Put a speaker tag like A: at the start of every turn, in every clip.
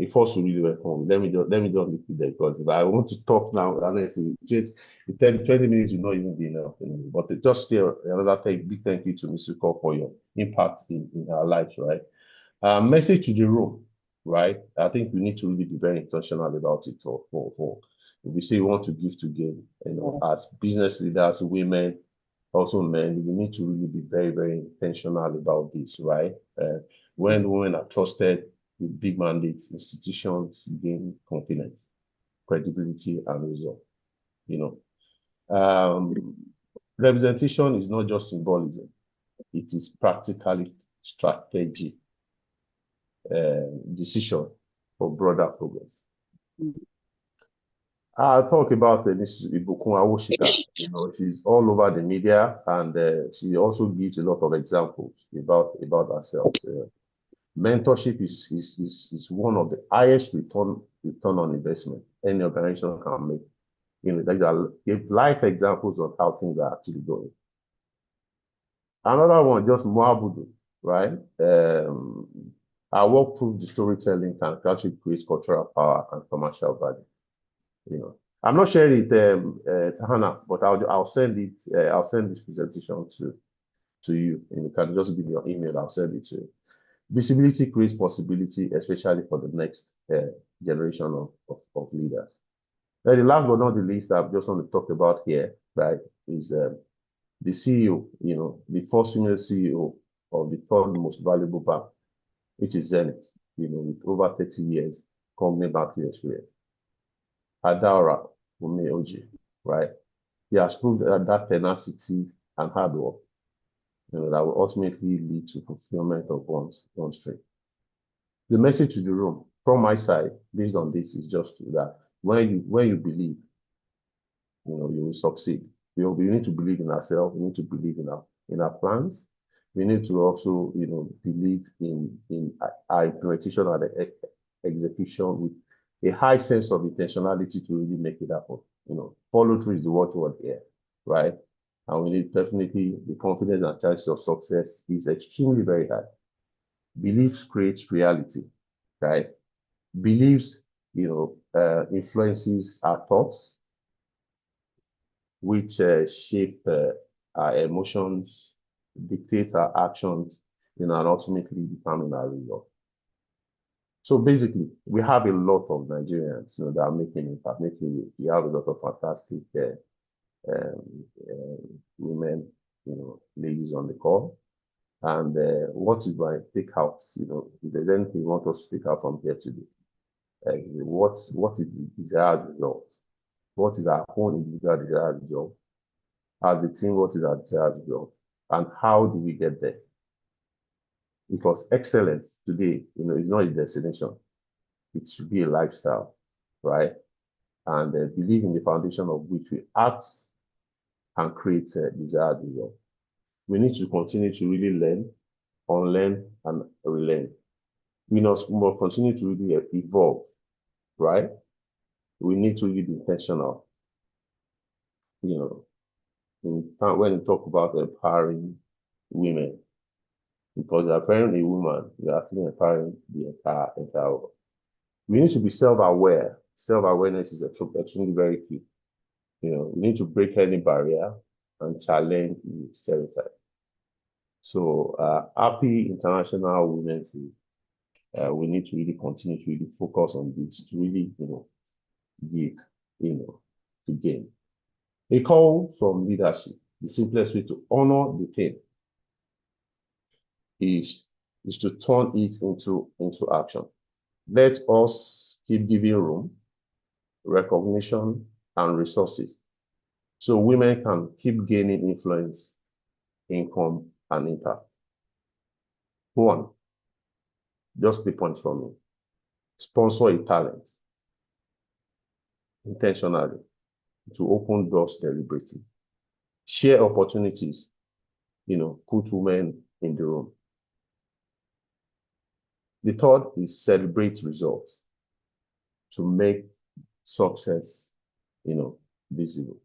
A: a force to really welcome. Let me just leave it there because if I want to talk now, honestly, 20 minutes will not even be enough. But just still another big thank you to Mr. Cole for your impact in our lives, right? Message to the room, right? I think we need to really be very intentional about it. For if we say we want to give to gain, as business leaders, women, also men, we need to really be very, very intentional about this, right? When women are trusted with big mandates, institutions gain confidence, credibility, and result. Representation is not just symbolism; it is practically strategy, decision for broader progress. I'll talk about Mrs. Ibukun Awoshika. She's all over the media, and she also gives a lot of examples about herself. Mentorship is one of the highest return on investment any organization can make. Give life examples of how things are actually going. Another one, just Moabudu, right? I walk through the storytelling can actually create cultural power and commercial value. I'm not sharing it, Hannah, but I'll send it. I'll send this presentation to you, and you can just give me your email. I'll send it to you. Visibility creates possibility, especially for the next generation of leaders. And the last but not the least, I just want to talk about here, right, is the CEO. The first female CEO of the third most valuable bank, which is Zenith. With over 30 years company banking experience. Adaora Umeoji, right? He has proved that tenacity and hard work, that will ultimately lead to fulfillment of one's dream. The message to the room from my side, based on this, is just that when you believe, you will succeed. We need to believe in ourselves. We need to believe in our plans. We need to also, believe in our implementation and execution with a high sense of intentionality to really make it happen. Follow through is the watchword here, right? And we need definitely the confidence and chances of success is extremely very high. Beliefs creates reality, right? Beliefs, influences our thoughts, which shape our emotions, dictate our actions, and ultimately determine our result. So basically, we have a lot of Nigerians, that are making impact. We have a lot of fantastic women, ladies on the call. And what is my takeout? If there's anything you want us to take out from here today, what is the desired result? What is our own individual desired result? As a team, what is our desired result? And how do we get there? Because excellence today, is not a destination. It should be a lifestyle, right? And believe in the foundation of which we act and create a desired result. We need to continue to really learn, unlearn, and relearn. We must continue to really evolve, right? We need to really be intentional. When you talk about empowering women, because empowering a woman, you're actually empowering the entire world. We need to be self-aware. Self-awareness is extremely very key. We need to break any barrier and challenge the stereotype. So, happy International Women's Day. We need to really continue to really focus on this to really, give, to gain. A call from leadership. The simplest way to honor the thing is to turn it into action. Let us keep giving room, recognition, and resources so women can keep gaining influence, income, and impact. One, just the points from me. Sponsor a talent intentionally to open doors deliberately. Share opportunities, put women in the room. The third is celebrate results to make success, visible.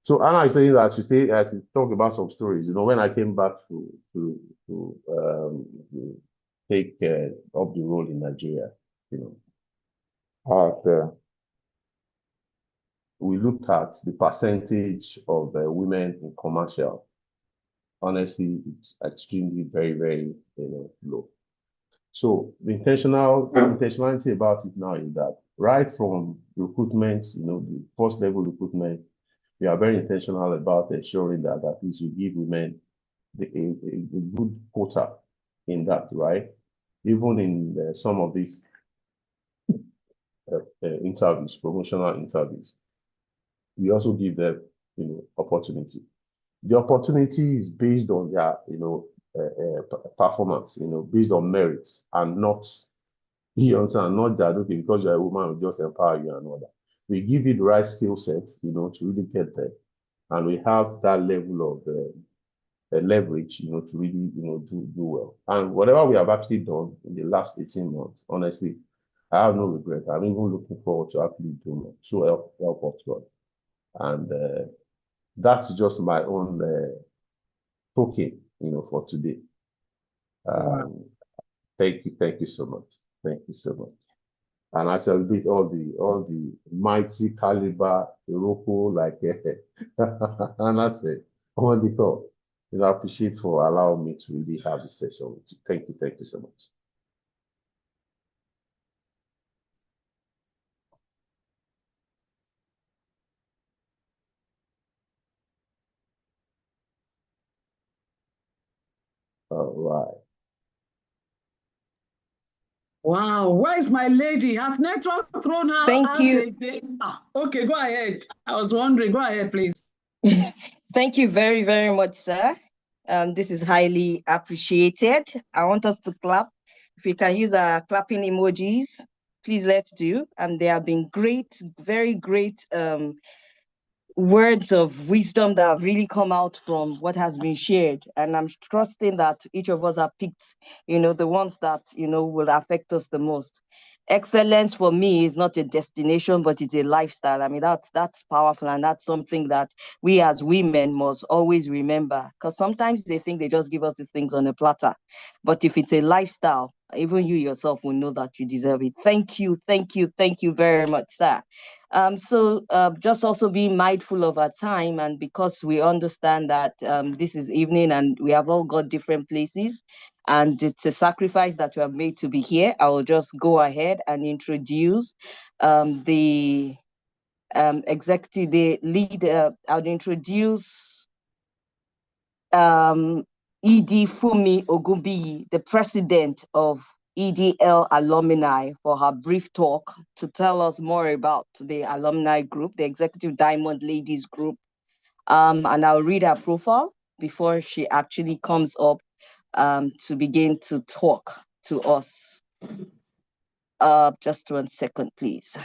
A: So Anna is saying that she talked about some stories. When I came back to take up the role in Nigeria, you know. We looked at the percentage of women in commercial. Honestly, it's extremely very low. So the intentionality about it now is that right from recruitment, the first level recruitment, we are very intentional about ensuring that at least we give women a good quota in that, right? Even in some of these interviews, promotional interviews, we also give them, opportunity. The opportunity is based on their, performance, based on merits, and not, you understand, not that, okay, because you're a woman, we just empower you and all that. We give you the right skill set, to really get there. And we have that level of leverage, to really, do well. And whatever we have actually done in the last 18 months, honestly, I have no regret. I'm even looking forward to actually doing it. So help us God. And that's just my own token, for today. Thank you so much. Thank you so much. And I celebrate all the mighty caliber Iroko, like and I said, on the call. I appreciate for allowing me to really have this session with you. Thank you so much. All right.
B: Wow, where is my lady? Has network thrown her
C: Thank you.
B: Okay, go ahead. I was wondering. Go ahead, please.
C: Thank you very, very much, sir. This is highly appreciated. I want us to clap. If we can use our clapping emojis, please let's do. There have been great, very great words of wisdom that have really come out from what has been shared. And I'm trusting that each of us have picked, the ones that, will affect us the most. Excellence for me is not a destination, but it's a lifestyle. I mean, that's powerful. And that's something that we as women must always remember, because sometimes they think they just give us these things on a platter. But if it's a lifestyle, even you yourself will know that you deserve it. Thank you very much, sir. So just also being mindful of our time, and because we understand that this is evening and we have all got different places, and it's a sacrifice that we have made to be here, I will just go ahead and introduce the executive, the lead. I would introduce ED Fumi Ogunbiyi, the president of EDL alumni, for her brief talk to tell us more about the alumni group, the Executive Diamond Ladies group. And I'll read her profile before she actually comes up to begin to talk to us. Just 1 second, please.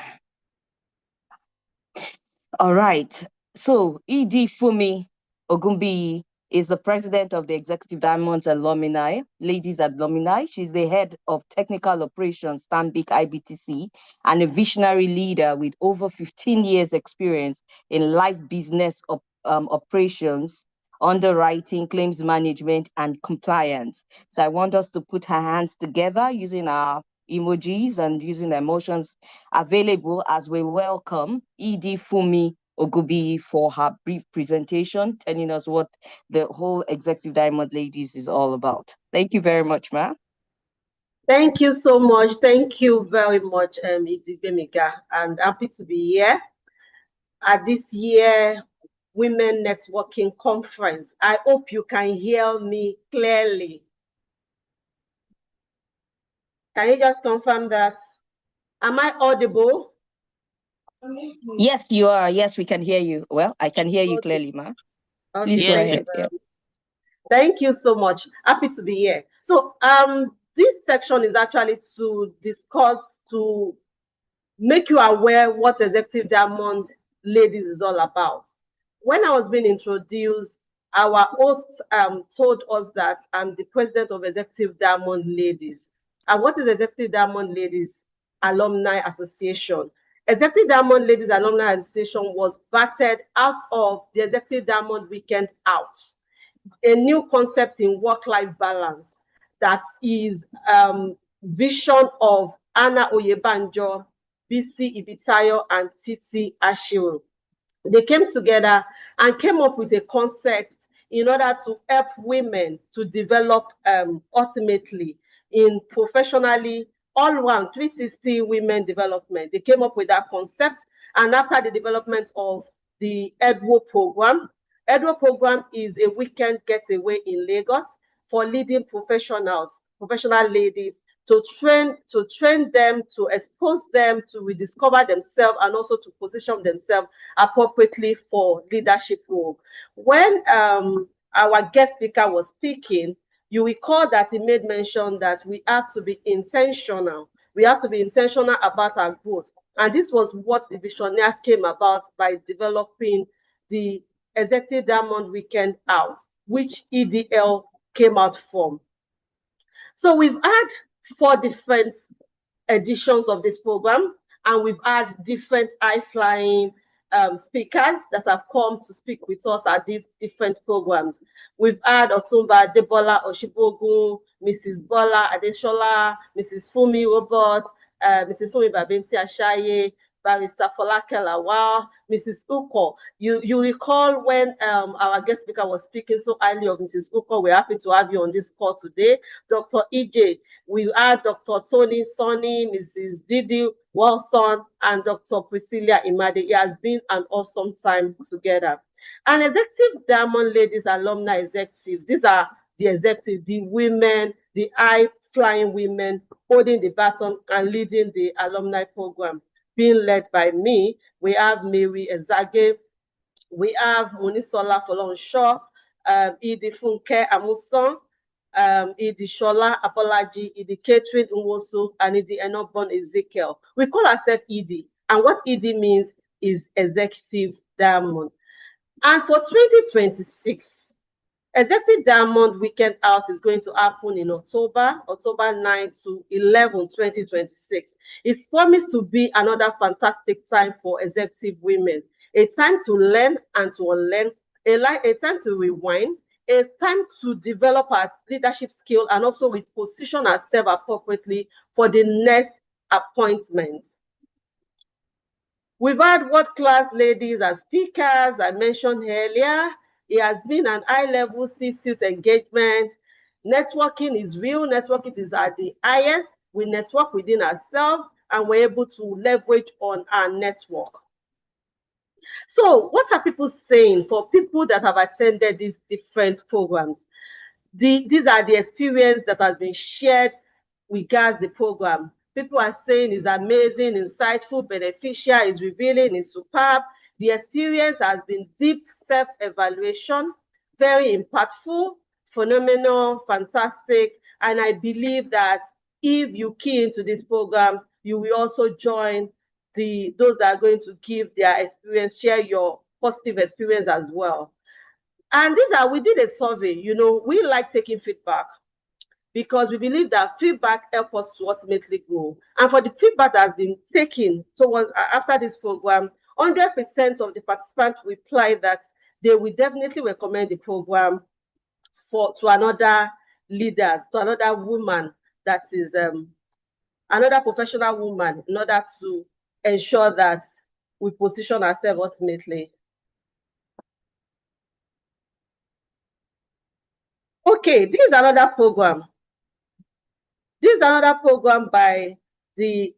C: All right. So ED Fumi Ogunbiyi is the president of the Executive Diamonds Alumni, Ladies Alumni. She's the head of technical operations, Stanbic IBTC, and a visionary leader with over 15 years experience in live business operations, underwriting, claims management, and compliance. So I want us to put her hands together using our emojis and using the emotions available as we welcome ED Fumi Ogunbiyi for her brief presentation, telling us what the whole Executive Diamond Ladies is all about. Thank you very much, ma'am.
D: Thank you so much. Thank you very much, Idibemika, and happy to be here at this year Women Networking Conference. I hope you can hear me clearly. Can you just confirm that? Am I audible?
C: Yes, you are. Yes, we can hear you. Well, I can hear you clearly, ma'am. Please go ahead. Yeah.
D: Thank you so much. Happy to be here. So this section is actually to discuss, to make you aware what Executive Diamond Ladies is all about. When I was being introduced, our host told us that I'm the president of Executive Diamond Ladies. And what is Executive Diamond Ladies Alumni Association? Executive Diamond Ladies Alumni Association was battered out of the Executive Diamond Weekend Out, a new concept in work-life balance. that is vision of Anna Oyebanjo, BC Ibitayo, and Titi Ashiru. They came together and came up with a concept in order to help women to develop ultimately in professionally all-round 360 women development. They came up with that concept, and after the development of the EDWO program is a weekend getaway in Lagos for leading professionals, professional ladies, to train them, to expose them, to rediscover themselves, and also to position themselves appropriately for leadership role. When our guest speaker was speaking, you recall that he made mention that we have to be intentional. We have to be intentional about our growth. And this was what the Visionaire came about by developing the Executive Diamond Weekend Out, which EDL came out from. So we've had 4 different editions of this program, and we've had different high-flying speakers that have come to speak with us at these different programs. We've had Otumba Debola Oshibogun, Mrs. Bola Adeshola, Mrs. Fumi Robert, Mrs. Fumi Babinti Ashaye, Barrister Folake Lawal, Mrs. Uko. You recall when our guest speaker was speaking so highly of Mrs. Uko. We're happy to have you on this call today. Dr. EJ, we had Dr. Tony Sonny, Mrs. Didi Wilson, and Dr. Priscilla Imade. It has been an awesome time together. And Executive Diamond Ladies Alumni Executives, these are the executives, the women, the high-flying women holding the baton and leading the alumni program, being led by me. We have Mary Ezage, we have Munisola Folonshaw, Idi Funke Amusan, Idi Shola Apolaji, Idi Catherine Nwosu, and Idi Enobon Ezekiel. We call ourselves Idi, and what Idi means is Executive Diamond. And for 2026, Executive Diamond Weekend Out is going to happen in October 9 to 11, 2026. It's promised to be another fantastic time for executive women, a time to learn and to unlearn, a time to rewind, a time to develop our leadership skill, and also reposition ourselves appropriately for the next appointment. We've had world-class ladies as speakers, I mentioned earlier. It has been an high-level C-suite engagement. Networking is real. Networking is at the highest. We network within ourselves, and we're able to leverage on our network. So what are people saying for people that have attended these different programs? These are the experience that has been shared regards the program. People are saying it's amazing, insightful, beneficial, it's revealing, it's superb. The experience has been deep self-evaluation, very impactful, phenomenal, fantastic. And I believe that if you key into this program, you will also join those that are going to give their experience, share your positive experience as well. And we did a survey. You know, we like taking feedback because we believe that feedback helps us to ultimately grow. And for the feedback that has been taken towards after this program, 100% of the participants replied that they will definitely recommend the program to another leaders, to another woman that is another professional woman, in order to ensure that we position ourselves ultimately. Okay, this is another program. This is another program by the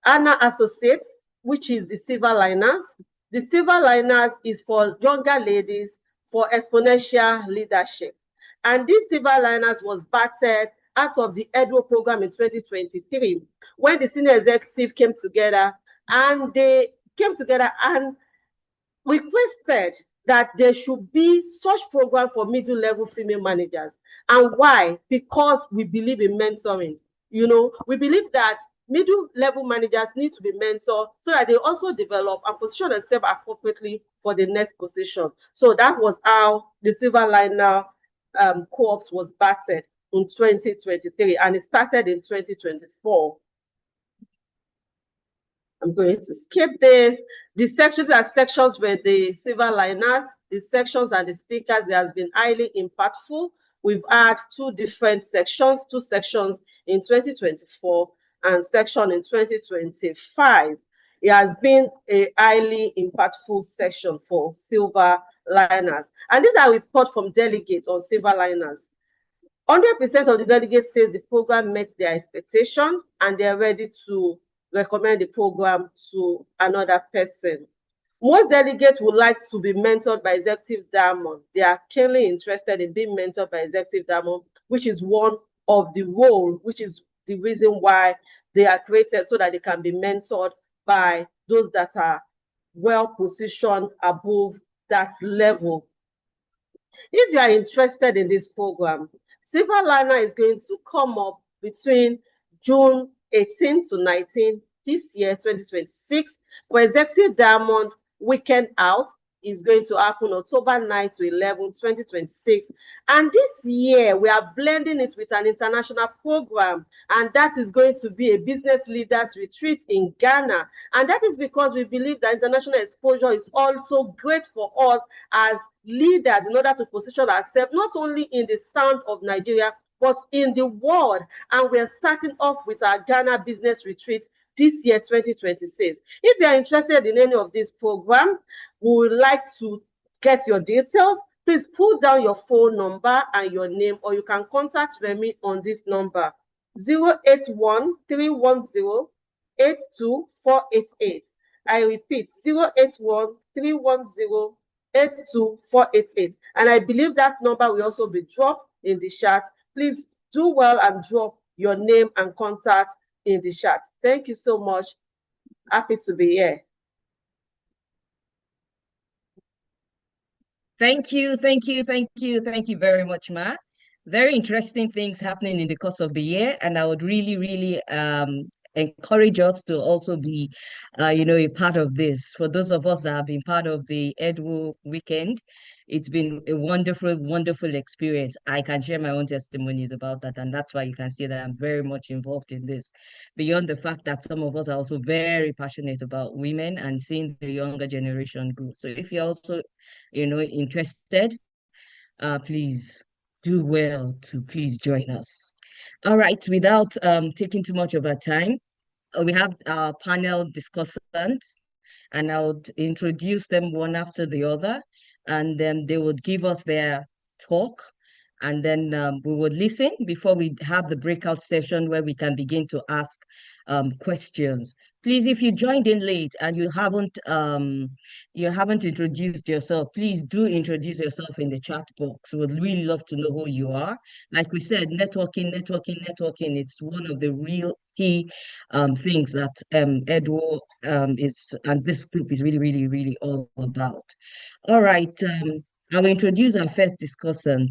D: Anna Associates, which is the Silver Liners. The Silver Liners is for younger ladies for exponential leadership. And this Silver Liners was battered out of the EDWO program in 2023, when the senior executive came together, and they came together and requested that there should be such program for middle-level female managers. And why? Because we believe in mentoring. You know, we believe that middle-level managers need to be mentored so that they also develop and position themselves appropriately for the next position. So that was how the Silver Liner co-ops was battered in 2023, and it started in 2024. I'm going to skip this. The sections are sections where the Silver Liners, the sections and the speakers, they has been highly impactful. we've had two different sections, two sections in 2024 and section in 2025. It has been a highly impactful session for silver liners. And these are reports from delegates on silver liners. 100% of the delegates says the program met their expectation and they're ready to recommend the program to another person. Most delegates would like to be mentored by Executive Diamond. They are keenly interested in being mentored by Executive Diamond, which is one of the role, which is the reason why they are created, so that they can be mentored by those that are well positioned above that level. If you are interested in this program, Silver Liner is going to come up between June 18 to 19 this year, 2026. For Executive Diamond, Weekend Out is going to happen October 9 to 11, 2026. And this year, we are blending it with an international program, and that is going to be a business leaders retreat in Ghana. And that is because we believe that international exposure is also great for us as leaders in order to position ourselves not only in the sound of Nigeria, but in the world. And we're starting off with our Ghana business retreat this year, 2026. If you are interested in any of this program, we would like to get your details. Please put down your phone number and your name, or you can contact Remy on this number, 081-310-82488. I repeat, 081-310-82488. And I believe that number will also be dropped in the chat. Please do well and drop your name and contact in the chat. Thank you so much. Happy to be here.
C: Thank you very much, Ma. Very interesting things happening in the course of the year, and I would really encourage us to also be, a part of this. For those of us that have been part of the EDWO weekend, it's been a wonderful experience. I can share my own testimonies about that, and that's why you can see that I'm very much involved in this. Beyond the fact that some of us are also very passionate about women and seeing the younger generation grow. So if you're also, interested, please do well to please join us. All right, without taking too much of our time, we have our panel discussants, and I would introduce them one after the other, and then they would give us their talk, and then we would listen before we have the breakout session where we can begin to ask questions. Please, if you joined in late and you haven't introduced yourself, please do introduce yourself in the chat box. We'd really love to know who you are. Like we said, networking. It's one of the real key things that EDWO is, and this group is really all about. All right, I will introduce our first discussant,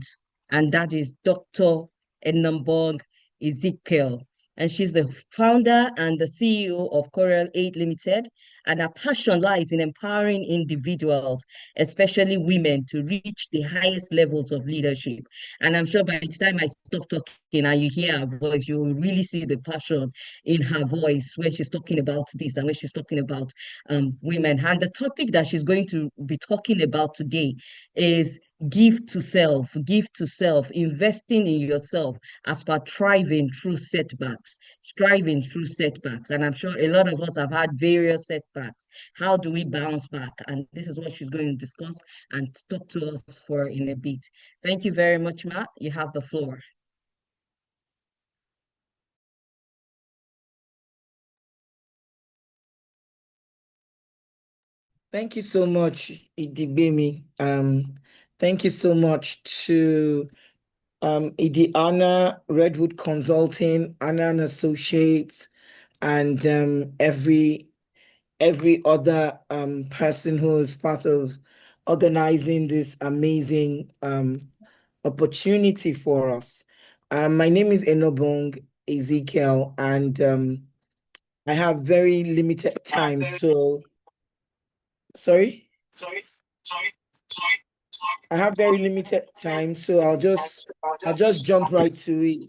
C: and that is Dr. Enambong Ezekiel. And she's the founder and the CEO of Coral 8 Limited. And her passion lies in empowering individuals, especially women, to reach the highest levels of leadership. And I'm sure by the time I stop talking and you hear her voice, you will really see the passion in her voice when she's talking about this and when she's talking about women. And the topic that she's going to be talking about today is give to self, investing in yourself as per striving through setbacks. And I'm sure a lot of us have had various setbacks. How do we bounce back? And this is what she's going to discuss and talk to us for in a bit. Thank you very much, Matt. You have the floor.
E: Thank you so much, Idigbemi. Thank you so much to Idiana, Redwood Consulting, Anna and Associates, and every other person who is part of organizing this amazing opportunity for us. My name is Enambong Ezekiel, and I have very limited time, so sorry. I have very limited time, so I'll just jump right to it.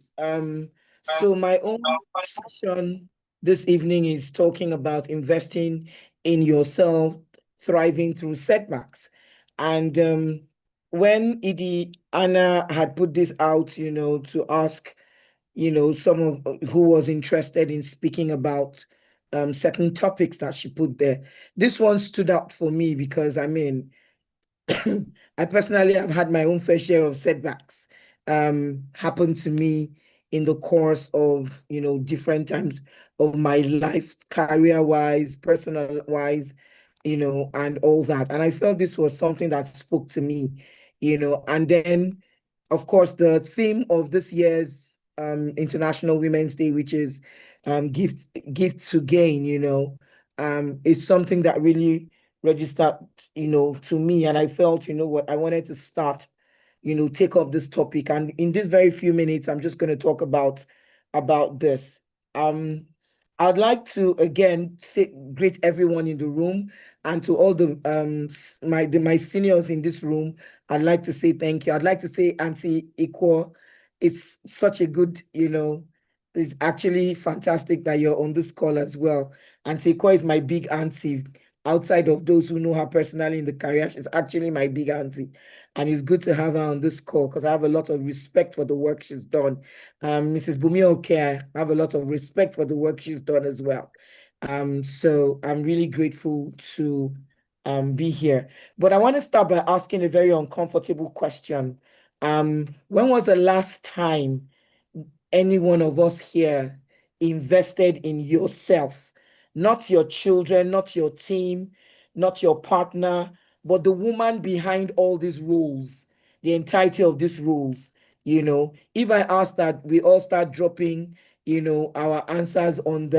E: So my own session this evening is talking about investing in yourself, thriving through setbacks. And when Edie Anna had put this out, to ask, some of who was interested in speaking about certain topics that she put there. This one stood out for me because I mean, I personally have had my own fair share of setbacks happen to me in the course of, different times of my life, career-wise, personal-wise, and all that. And I felt this was something that spoke to me, and then, of course, the theme of this year's International Women's Day, which is gift to gain, is something that really registered, to me. And I felt, what I wanted to start, take up this topic. And in these very few minutes, I'm just going to talk about this. I'd like to again greet everyone in the room, and to all the my seniors in this room. I'd like to say thank you. I'd like to say Auntie Ikwo, it's such a good, it's actually fantastic that you're on this call as well. Auntie Ikwo is my big auntie. Outside of those who know her personally in the career, she's actually my big auntie. And it's good to have her on this call because I have a lot of respect for the work she's done. Mrs. Bumi Oke, I have a lot of respect for the work she's done as well. So I'm really grateful to be here. But I want to start by asking a very uncomfortable question. When was the last time any one of us here invested in yourself? Not your children, not your team, not your partner, but the woman behind all these rules, the entirety of these rules. If I ask that we all start dropping, our answers on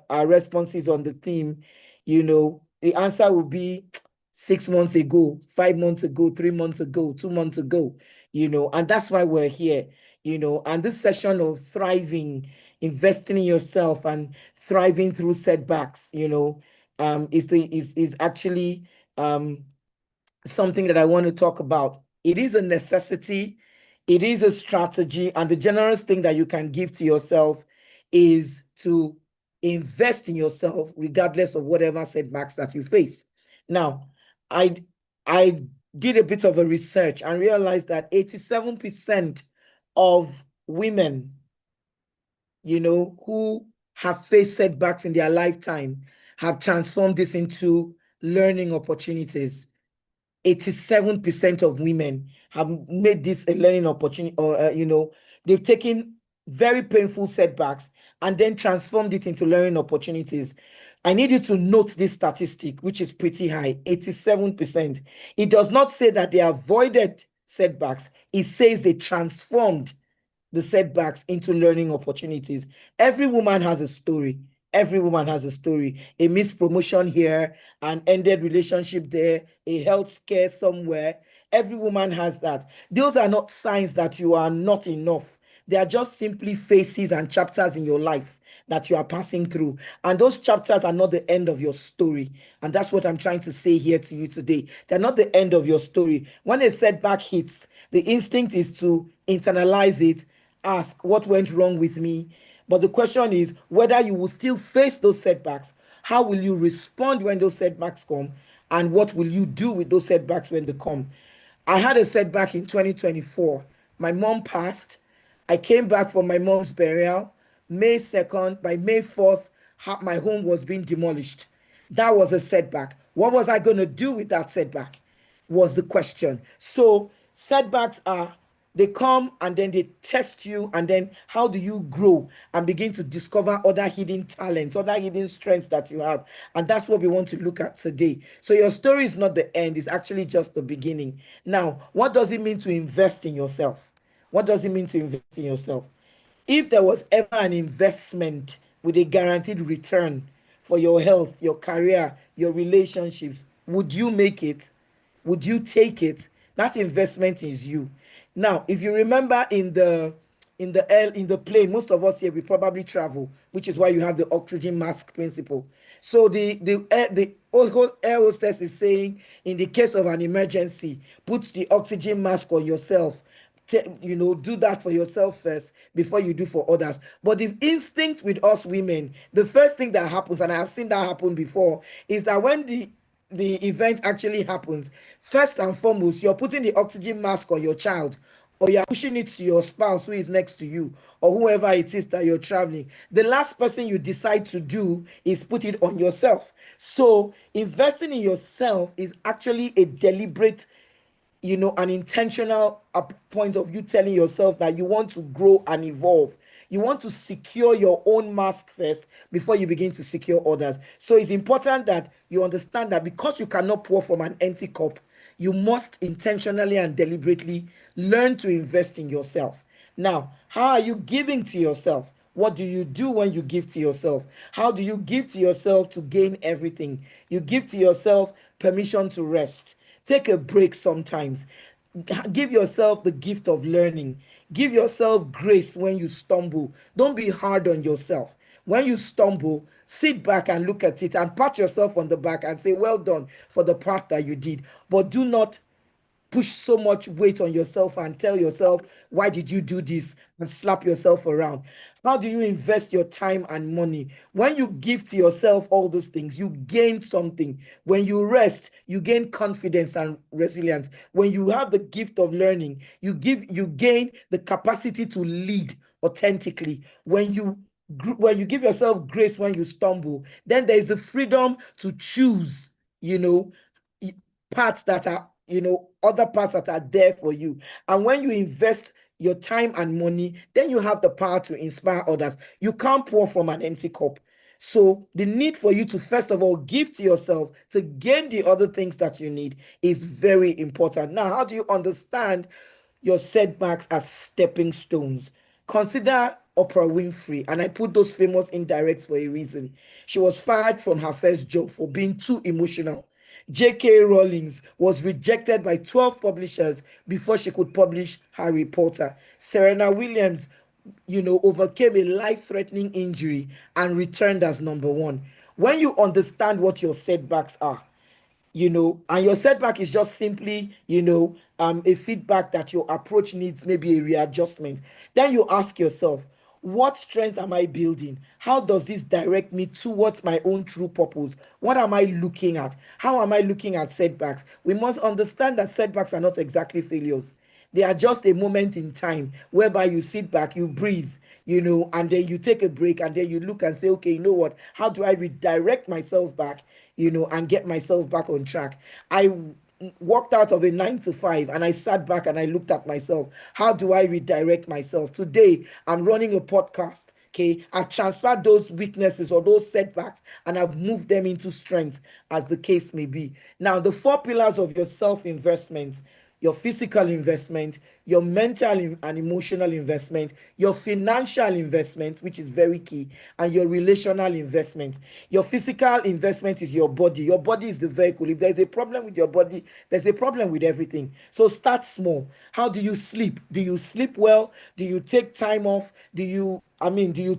E: our responses on the theme, the answer will be 6 months ago, 5 months ago, 3 months ago, 2 months ago, and that's why we're here, and this session of thriving, investing in yourself and thriving through setbacks, is actually something that I want to talk about. It is a necessity, it is a strategy, and the generous thing that you can give to yourself is to invest in yourself regardless of whatever setbacks that you face. Now, I did a bit of a research and realized that 87% of women, who have faced setbacks in their lifetime have transformed this into learning opportunities. 87% of women have made this a learning opportunity, or, they've taken very painful setbacks and then transformed it into learning opportunities. I need you to note this statistic, which is pretty high, 87%. It does not say that they avoided setbacks. It says they transformed the setbacks into learning opportunities. Every woman has a story. Every woman has a story. A missed promotion here, an ended relationship there, a health scare somewhere. Every woman has that. Those are not signs that you are not enough. They are just simply phases and chapters in your life that you are passing through. And those chapters are not the end of your story. And that's what I'm trying to say here to you today. They're not the end of your story. When a setback hits, the instinct is to internalize it, ask what went wrong with me. But the question is whether you will still face those setbacks. How will you respond when those setbacks come? And what will you do with those setbacks when they come? I had a setback in 2024. My mom passed. I came back from my mom's burial. May 2nd, by May 4th, my home was being demolished. That was a setback. What was I going to do with that setback? Was the question. So setbacks they come and then they test you, and then how do you grow and begin to discover other hidden talents, other hidden strengths that you have? And that's what we want to look at today. So your story is not the end, it's actually just the beginning. Now, what does it mean to invest in yourself? What does it mean to invest in yourself? If there was ever an investment with a guaranteed return for your health, your career, your relationships, would you make it? Would you take it? That investment is you. Now, if you remember in the plane, most of us here we probably travel, which is why you have the oxygen mask principle. So the air hostess is saying, in the case of an emergency, put the oxygen mask on yourself. Do that for yourself first before you do for others. But the instinct with us women, the first thing that happens, and I have seen that happen before, is that when the the event actually happens, first and foremost, you're putting the oxygen mask on your child, or you're pushing it to your spouse who is next to you, or whoever it is that you're traveling. The last person you decide to do is put it on yourself. So investing in yourself is actually a deliberate, an intentional point of you telling yourself that you want to grow and evolve. You want to secure your own mask first before you begin to secure others. So it's important that you understand that because you cannot pour from an empty cup, you must intentionally and deliberately learn to invest in yourself. Now, how are you giving to yourself? What do you do when you give to yourself? How do you give to yourself to gain everything? You give to yourself permission to rest. Take a break sometimes. Give yourself the gift of learning. Give yourself grace when you stumble. Don't be hard on yourself. When you stumble, sit back and look at it and pat yourself on the back and say, well done for the part that you did. But do not push so much weight on yourself and tell yourself, why did you do this? And slap yourself around. How do you invest your time and money? When you give to yourself all those things, you gain something. When you rest, you gain confidence and resilience. When you have the gift of learning, you gain the capacity to lead authentically. When you give yourself grace when you stumble, then there is the freedom to choose, parts that are, other parts that are there for you. And when you invest your time and money, then you have the power to inspire others. You can't pour from an empty cup. So the need for you to first of all give to yourself to gain the other things that you need is very important. Now, how do you understand your setbacks as stepping stones? Consider Oprah Winfrey, and I put those famous indirects for a reason. She was fired from her first job for being too emotional. J.K. Rowling was rejected by 12 publishers before she could publish Harry Potter. Serena Williams, overcame a life-threatening injury and returned as number one. When you understand what your setbacks are, and your setback is just simply, a feedback that your approach needs maybe a readjustment, then you ask yourself, what strength am I building? How does this direct me towards my own true purpose? What am I looking at? How am I looking at setbacks? We must understand that setbacks are not exactly failures. They are just a moment in time whereby you sit back, you breathe, and then you take a break, and then you look and say, okay, you know what? How do I redirect myself back, and get myself back on track? I walked out of a 9 to 5 and I sat back and I looked at myself. How do I redirect myself? Today, I'm running a podcast. Okay, I've transferred those weaknesses or those setbacks and I've moved them into strength, as the case may be. Now, the 4 pillars of your self-investment: your physical investment, your mental and emotional investment, your financial investment, which is very key, and your relational investment. Your physical investment is your body. Your body is the vehicle. If there's a problem with your body, there's a problem with everything. So start small. How do you sleep? Do you sleep well? Do you take time off? Do you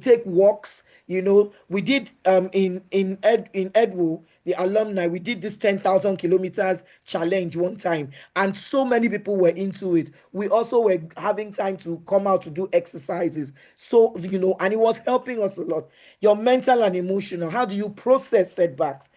E: take walks? We did in Edwo, the alumni, we did this 10,000 kilometers challenge one time, and so many people were into it. We also were having time to come out to do exercises. So, and it was helping us a lot. Your mental and emotional, how do you process setbacks?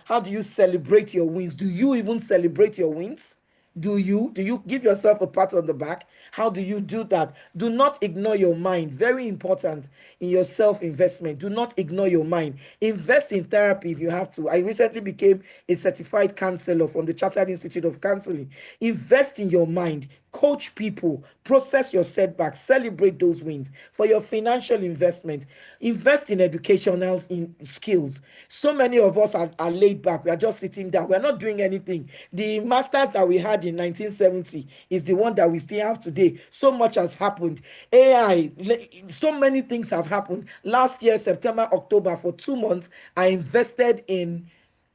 E: How do you celebrate your wins? Do you even celebrate your wins? Do you give yourself a pat on the back? How do you do that? Do not ignore your mind. Very important in your self-investment. Do not ignore your mind. Invest in therapy if you have to. I recently became a certified counselor from the Chartered Institute of Counseling. Invest in your mind. Coach people, process your setbacks, celebrate those wins. For your financial investment, invest in educational skills. So many of us are laid back. We are just sitting down. We are not doing anything. The masters that we had in 1970 is the one that we still have today. So much has happened. AI, so many things have happened. Last year, September, October, for 2 months, I invested in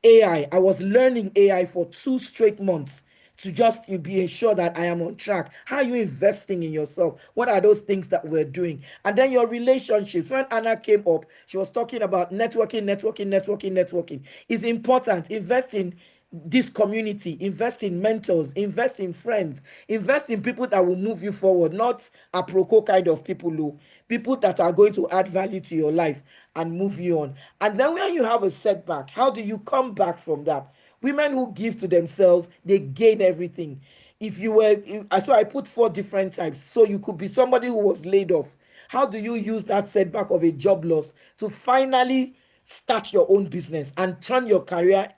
E: AI. I was learning AI for 2 straight months to just be ensured that I am on track. How are you investing in yourself? What are those things that we're doing? And then your relationships. When Anna came up, she was talking about networking. It's important. Invest in this community, invest in mentors, invest in friends, invest in people that will move you forward, not aproko kind of people, people that are going to add value to your life and move you on. And then when you have a setback, how do you come back from that? Women who give to themselves, they gain everything. So I put 4 different types. So you could be somebody who was laid off. How do you use that setback of a job loss to finally start your own business and turn your career,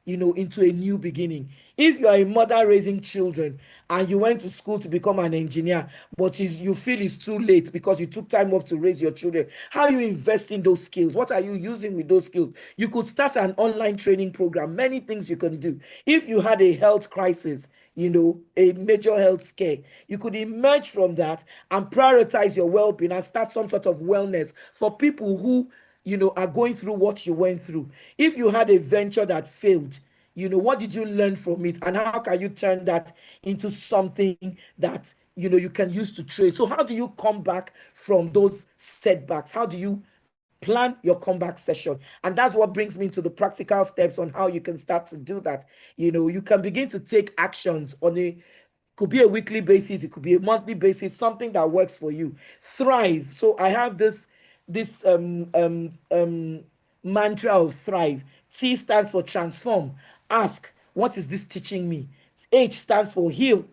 E: into a new beginning? If you are a mother raising children and you went to school to become an engineer, but you feel it's too late because you took time off to raise your children, how are you investing those skills? What are you using with those skills? You could start an online training program, many things you can do. If you had a health crisis, a major health scare, you could emerge from that and prioritize your well-being and start some sort of wellness for people who, are going through what you went through. If you had a venture that failed, what did you learn from it, and how can you turn that into something that you can use to trade? So how do you come back from those setbacks? How do you plan your comeback session? And that's what brings me to the practical steps on how you can start to do that. You can begin to take actions on could be a weekly basis, it could be a monthly basis, something that works for you. Thrive. So I have this mantra of thrive. T stands for transform. Ask, what is this teaching me? H stands for heal.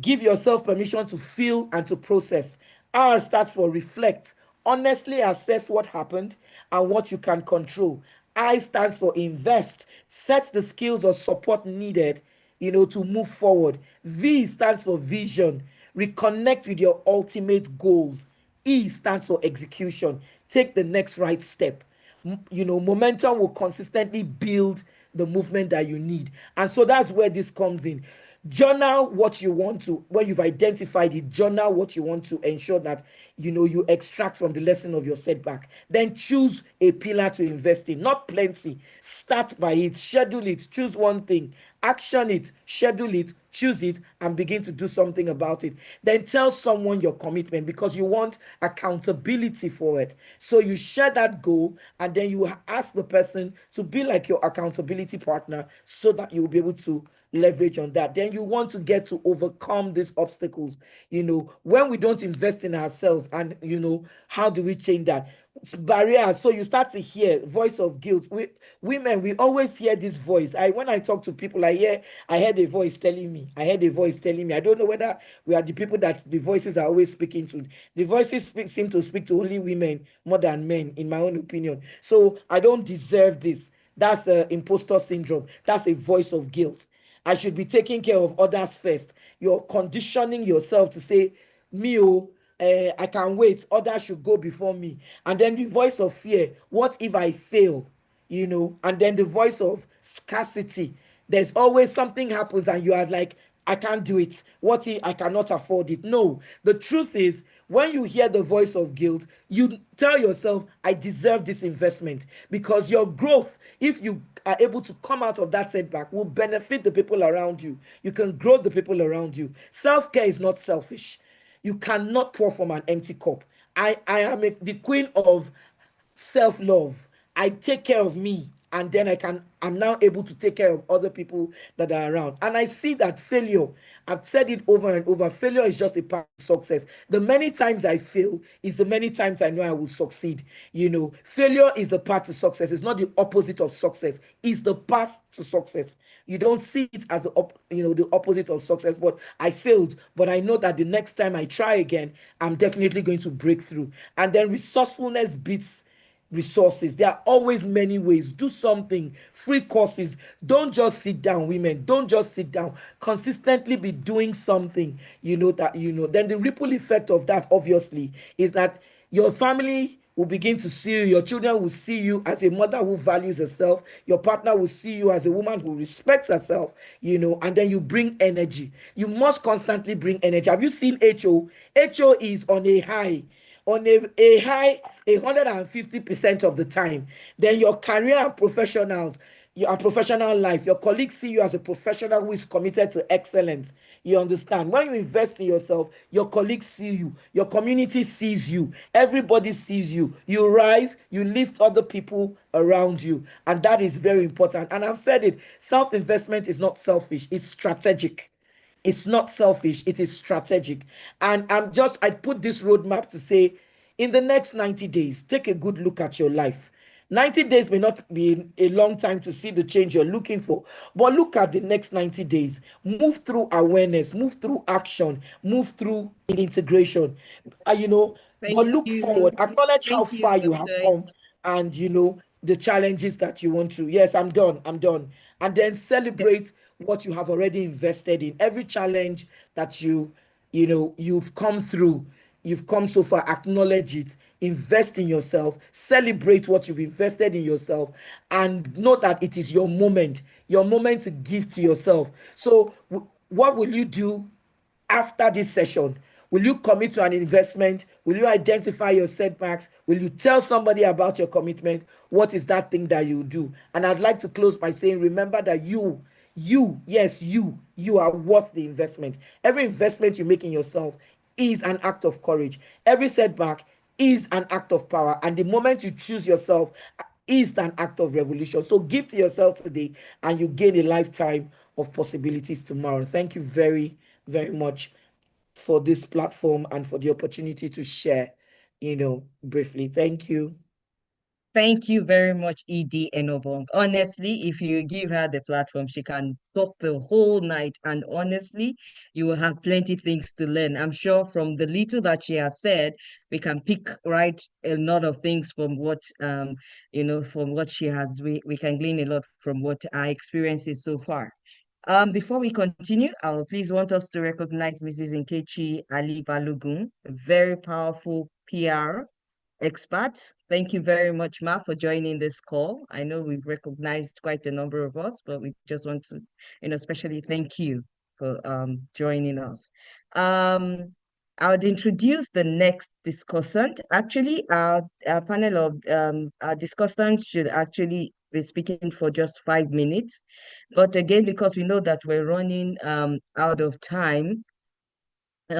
E: Give yourself permission to feel and to process. R stands for reflect. Honestly assess what happened and what you can control. I stands for invest. Set the skills or support needed, to move forward. V stands for vision. Reconnect with your ultimate goals. E stands for execution. Take the next right step. Momentum will consistently build the movement that you need. And so that's where this comes in. Journal what you want to, when you've identified it, journal what you want to ensure that you extract from the lesson of your setback. Then choose a pillar to invest in, not plenty. Start by it, schedule it, choose one thing, action it, schedule it, choose it, and begin to do something about it. Then tell someone your commitment, because you want accountability for it. So you share that goal, and then you ask the person to be like your accountability partner, so that you will be able to leverage on that. Then you want to get to overcome these obstacles. When we don't invest in ourselves, and how do we change that? Barriers. So you start to hear voice of guilt. Women, we always hear this voice. When I talk to people, I heard a voice telling me. I don't know whether we are the people that the voices are always speaking to. The voices seem to speak to only women more than men, in my own opinion. So I don't deserve this. That's imposter syndrome. That's a voice of guilt. I should be taking care of others first. You're conditioning yourself to say, me, I can wait. Others should go before me. And then the voice of fear. What if I fail? And then the voice of scarcity. There's always something happens and you are like, I can't do it. What if I cannot afford it? No, the truth is, when you hear the voice of guilt, you tell yourself, I deserve this investment, because your growth, if you are able to come out of that setback, will benefit the people around you. You can grow the people around you. Self-care is not selfish. You cannot pour from an empty cup. I am the queen of self-love. I take care of me, and then I'm now able to take care of other people that are around. And I see that failure, I've said it over and over, failure is just a part of success. The many times I fail is the many times I know I will succeed. Failure is the path to success. It's not the opposite of success. It's the path to success. You don't see it as the opposite of success. But I failed, but I know that the next time I try again, I'm definitely going to break through. And then resourcefulness beats resources. There are always many ways. Do something. Free courses. Don't just sit down, women. Don't just sit down. Consistently be doing something. Then the ripple effect of that, obviously, is that your family will begin to see you. Your children will see you as a mother who values herself. Your partner will see you as a woman who respects herself, and then you bring energy. You must constantly bring energy. Have you seen HO? HO is on a high. On a high 150% of the time. Then your career and your professional life, your colleagues see you as a professional who is committed to excellence. You understand? When you invest in yourself, your colleagues see you, your community sees you, everybody sees you. You rise, you lift other people around you, and that is very important. And I've said it, self-investment is not selfish, it's strategic. It's not selfish, it is strategic. And I put this roadmap to say, in the next 90 days, take a good look at your life. 90 days may not be a long time to see the change you're looking for, but look at the next 90 days. Move through awareness, move through action, move through integration. You know,
C: Thank
E: but look
C: you.
E: forward, acknowledge how
C: Thank you,
E: far you have
C: Dr.
E: come, and you know the challenges that you want to. Yes, I'm done. And then celebrate what you have already invested in. Every challenge that you've come through, you've come so far, acknowledge it, invest in yourself, celebrate what you've invested in yourself, and know that it is your moment to give to yourself. So what will you do after this session? Will you commit to an investment? Will you identify your setbacks? Will you tell somebody about your commitment? What is that thing that you do? And I'd like to close by saying, remember that yes, you are worth the investment. Every investment you make in yourself is an act of courage. Every setback is an act of power. And the moment you choose yourself is an act of revolution. So give to yourself today and you gain a lifetime of possibilities tomorrow. Thank you very, very much for this platform and for the opportunity to share, briefly. Thank you.
C: Thank you very much, Edie Enobong. Honestly, if you give her the platform, she can talk the whole night. And honestly, you will have plenty things to learn. I'm sure from the little that she had said, we can pick a lot of things from what from what she has. We can glean a lot from what our experiences so far. Before we continue, I will please want us to recognize Mrs. Nkechi Ali Balogun, a very powerful PR expert. Thank you very much, Ma, for joining this call. I know we've recognized quite a number of us, but we just want to, especially thank you for joining us. I would introduce the next discussant. Actually, our panel of our discussants should actually be speaking for just 5 minutes. But again, because we know that we're running out of time,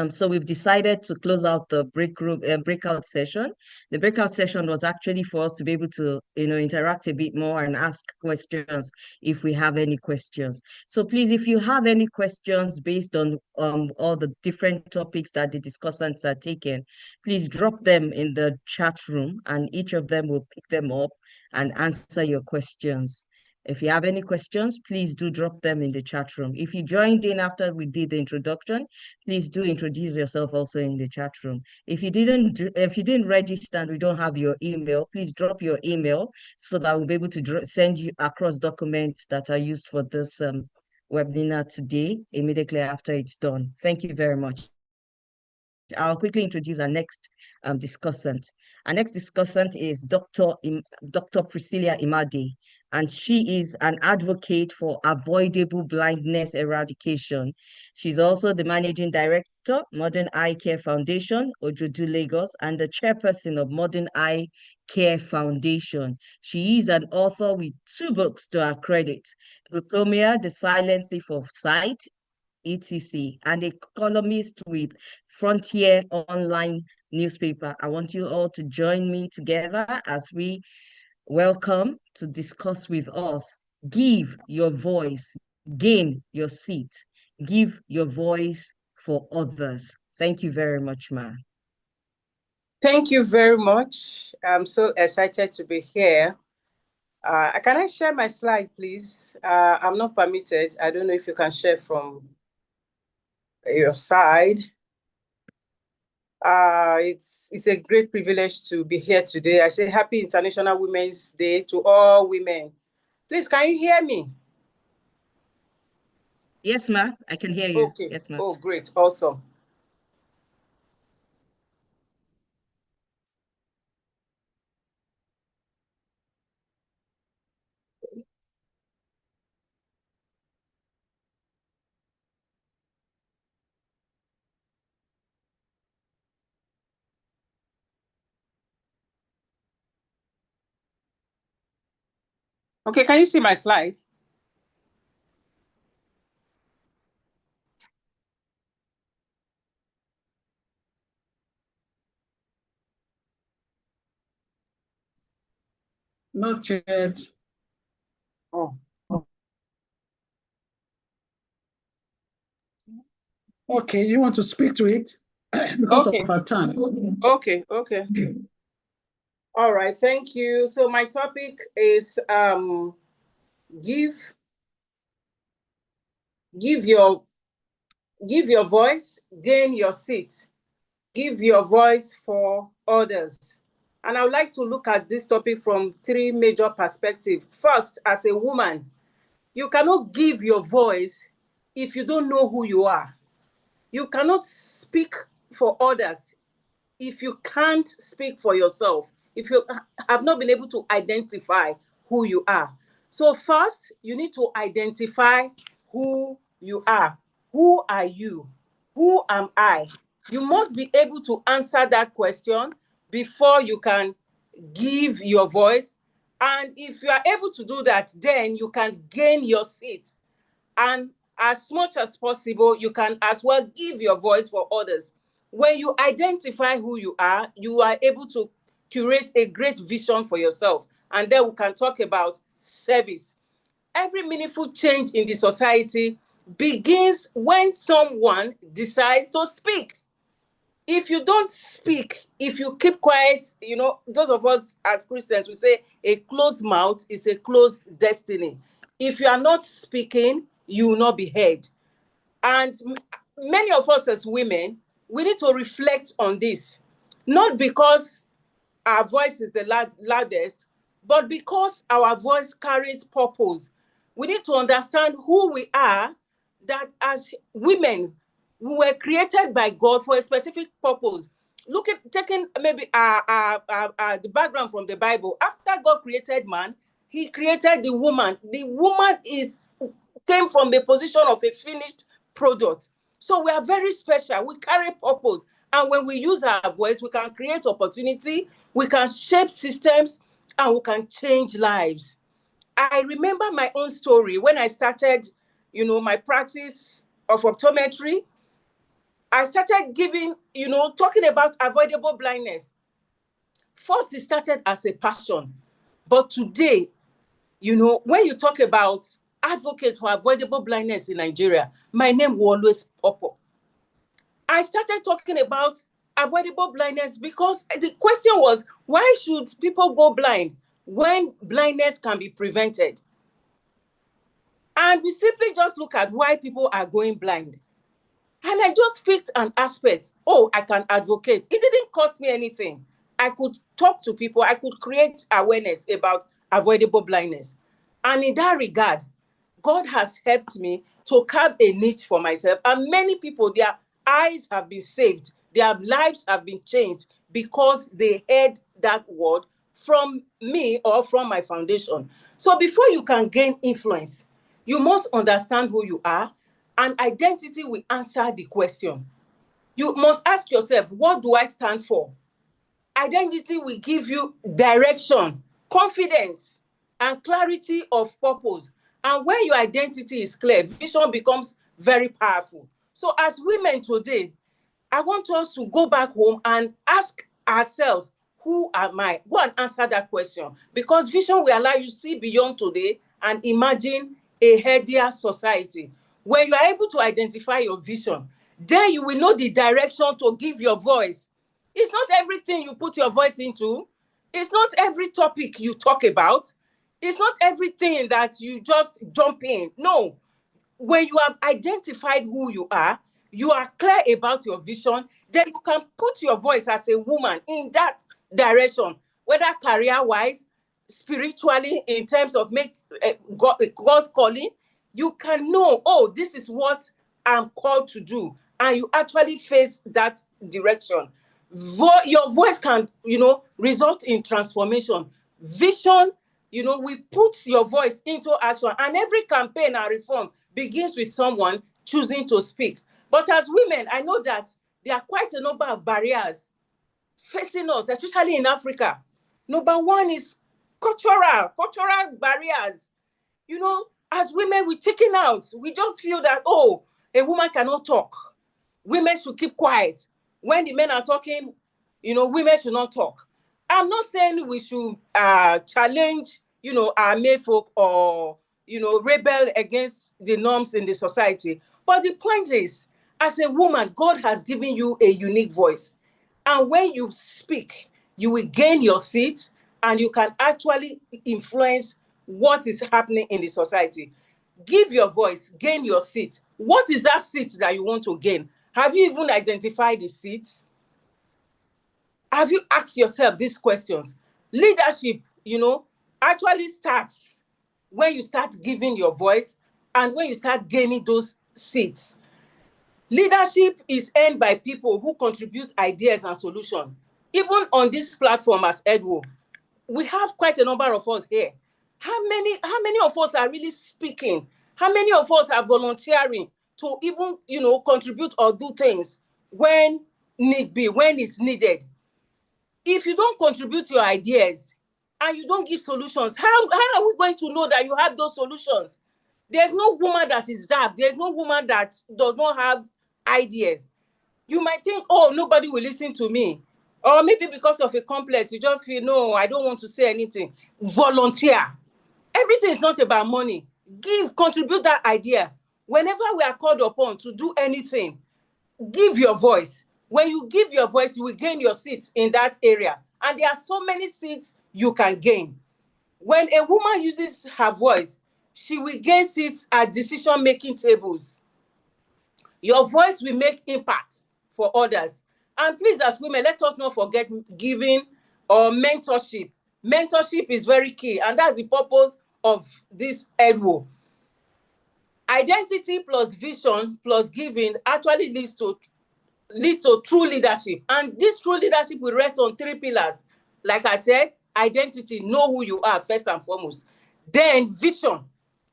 C: so we've decided to close out the breakout session. The breakout session was actually for us to be able to, interact a bit more and ask questions if we have any questions. So please, if you have any questions based on all the different topics that the discussants are taking, please drop them in the chat room and each of them will pick them up and answer your questions. If you have any questions, please do drop them in the chat room. If you joined in after we did the introduction, please do introduce yourself also in the chat room. If you didn't register and we don't have your email, please drop your email so that we'll be able to send you across documents that are used for this webinar today immediately after it's done. Thank you very much. I'll quickly introduce our next discussant. Our next discussant is Dr. Priscilla Imade, and she is an advocate for avoidable blindness eradication. She's also the Managing Director, Modern Eye Care Foundation, Ojodu, Lagos, and the Chairperson of Modern Eye Care Foundation. She is an author with 2 books to her credit, Glaucomia, The Silent Thief of Sight, etc., and a columnist with Frontier Online newspaper. I want you all to join me together as we welcome to discuss with us. Give your voice, gain your seat, give your voice for others. Thank you very much, Ma.
F: Thank you very much. I'm so excited to be here. Can I share my slide, please? I'm not permitted. I don't know if you can share from your side. It's a great privilege to be here today. I say Happy International Women's Day to all women. Please, can you hear me?
C: Yes, Ma, I can hear you.
F: Okay.
C: Yes, Ma.
F: Oh, great. Awesome. Okay, can you see my slide?
B: Not yet.
F: Oh.
B: Okay, you want to speak to it because
F: Okay.
B: of our time.
F: Okay. All right, thank you. So my topic is give your voice, gain your seat. Give your voice for others. And I would like to look at this topic from three major perspectives. First, as a woman, you cannot give your voice if you don't know who you are. You cannot speak for others if you can't speak for yourself, if you have not been able to identify who you are. So first, you need to identify who you are. Who are you? Who am I? You must be able to answer that question before you can give your voice. And if you are able to do that, then you can gain your seat. And as much as possible, you can as well give your voice for others. When you identify who you are able to curate a great vision for yourself. And then we can talk about service. Every meaningful change in the society begins when someone decides to speak. If you don't speak, if you keep quiet, those of us as Christians, we say a closed mouth is a closed destiny. If you are not speaking, you will not be heard. And many of us as women, we need to reflect on this, not because our voice is the loudest, but because our voice carries purpose. We need to understand who we are, that as women, we were created by God for a specific purpose. Look at taking maybe the background from the Bible. After God created man, he created the woman. The woman came from the position of a finished product. So we are very special. We carry purpose. And when we use our voice, we can create opportunity, we can shape systems, and we can change lives. I remember my own story when I started, my practice of optometry. I started talking about avoidable blindness. First, it started as a passion. But today, when you talk about advocates for avoidable blindness in Nigeria, my name will always pop up. I started talking about avoidable blindness because the question was, why should people go blind when blindness can be prevented? And we simply just look at why people are going blind. And I just picked an aspect. Oh, I can advocate. It didn't cost me anything. I could talk to people. I could create awareness about avoidable blindness. And in that regard, God has helped me to carve a niche for myself. And many people, their eyes have been saved. Their lives have been changed because they heard that word from me or from my foundation. So before you can gain influence, you must understand who you are, and identity will answer the question. You must ask yourself, what do I stand for? Identity will give you direction, confidence, and clarity of purpose. And when your identity is clear, vision becomes very powerful. So as women today, I want us to go back home and ask ourselves, who am I? Go and answer that question. Because vision will allow you to see beyond today and imagine a healthier society. When you are able to identify your vision, then you will know the direction to give your voice. It's not everything you put your voice into. It's not every topic you talk about. It's not everything that you just jump in. No. When you have identified who you are clear about your vision, then you can put your voice as a woman in that direction, whether career-wise, spiritually, in terms of God calling. You can know, oh, this is what I'm called to do. And you actually face that direction. Your voice can, result in transformation. Vision, we put your voice into action. And every campaign and reform begins with someone choosing to speak. But as women, I know that there are quite a number of barriers facing us, especially in Africa. Number one is cultural barriers. As women, we chicken out. We just feel that, oh, a woman cannot talk. Women should keep quiet. When the men are talking, women should not talk. I'm not saying we should challenge, our male folk or, rebel against the norms in the society. But the point is, as a woman, God has given you a unique voice. And when you speak, you will gain your seat, and you can actually influence what is happening in the society. Give your voice, gain your seat. What is that seat that you want to gain? Have you even identified the seats? Have you asked yourself these questions? Leadership, actually starts when you start giving your voice and when you start gaining those seats. Leadership is earned by people who contribute ideas and solutions. Even on this platform as Edwo, we have quite a number of us here. How many of us are really speaking? How many of us are volunteering to even, contribute or do things when need be, when it's needed? If you don't contribute your ideas and you don't give solutions, how are we going to know that you have those solutions? There's no woman that is daft. There's no woman that does not have ideas. You might think, oh, nobody will listen to me. Or maybe because of a complex, you just feel, no, I don't want to say anything. Volunteer. Everything is not about money. Contribute that idea. Whenever we are called upon to do anything, give your voice. When you give your voice, you will gain your seats in that area. And there are so many seats you can gain. When a woman uses her voice, she will gain seats at decision-making tables. Your voice will make impact for others. And please, as women, let us not forget giving or mentorship. Mentorship is very key, and that's the purpose of this Edwo. Identity plus vision plus giving actually leads to true leadership. And this true leadership will rest on 3 pillars. Like I said, identity, know who you are first and foremost. Then vision,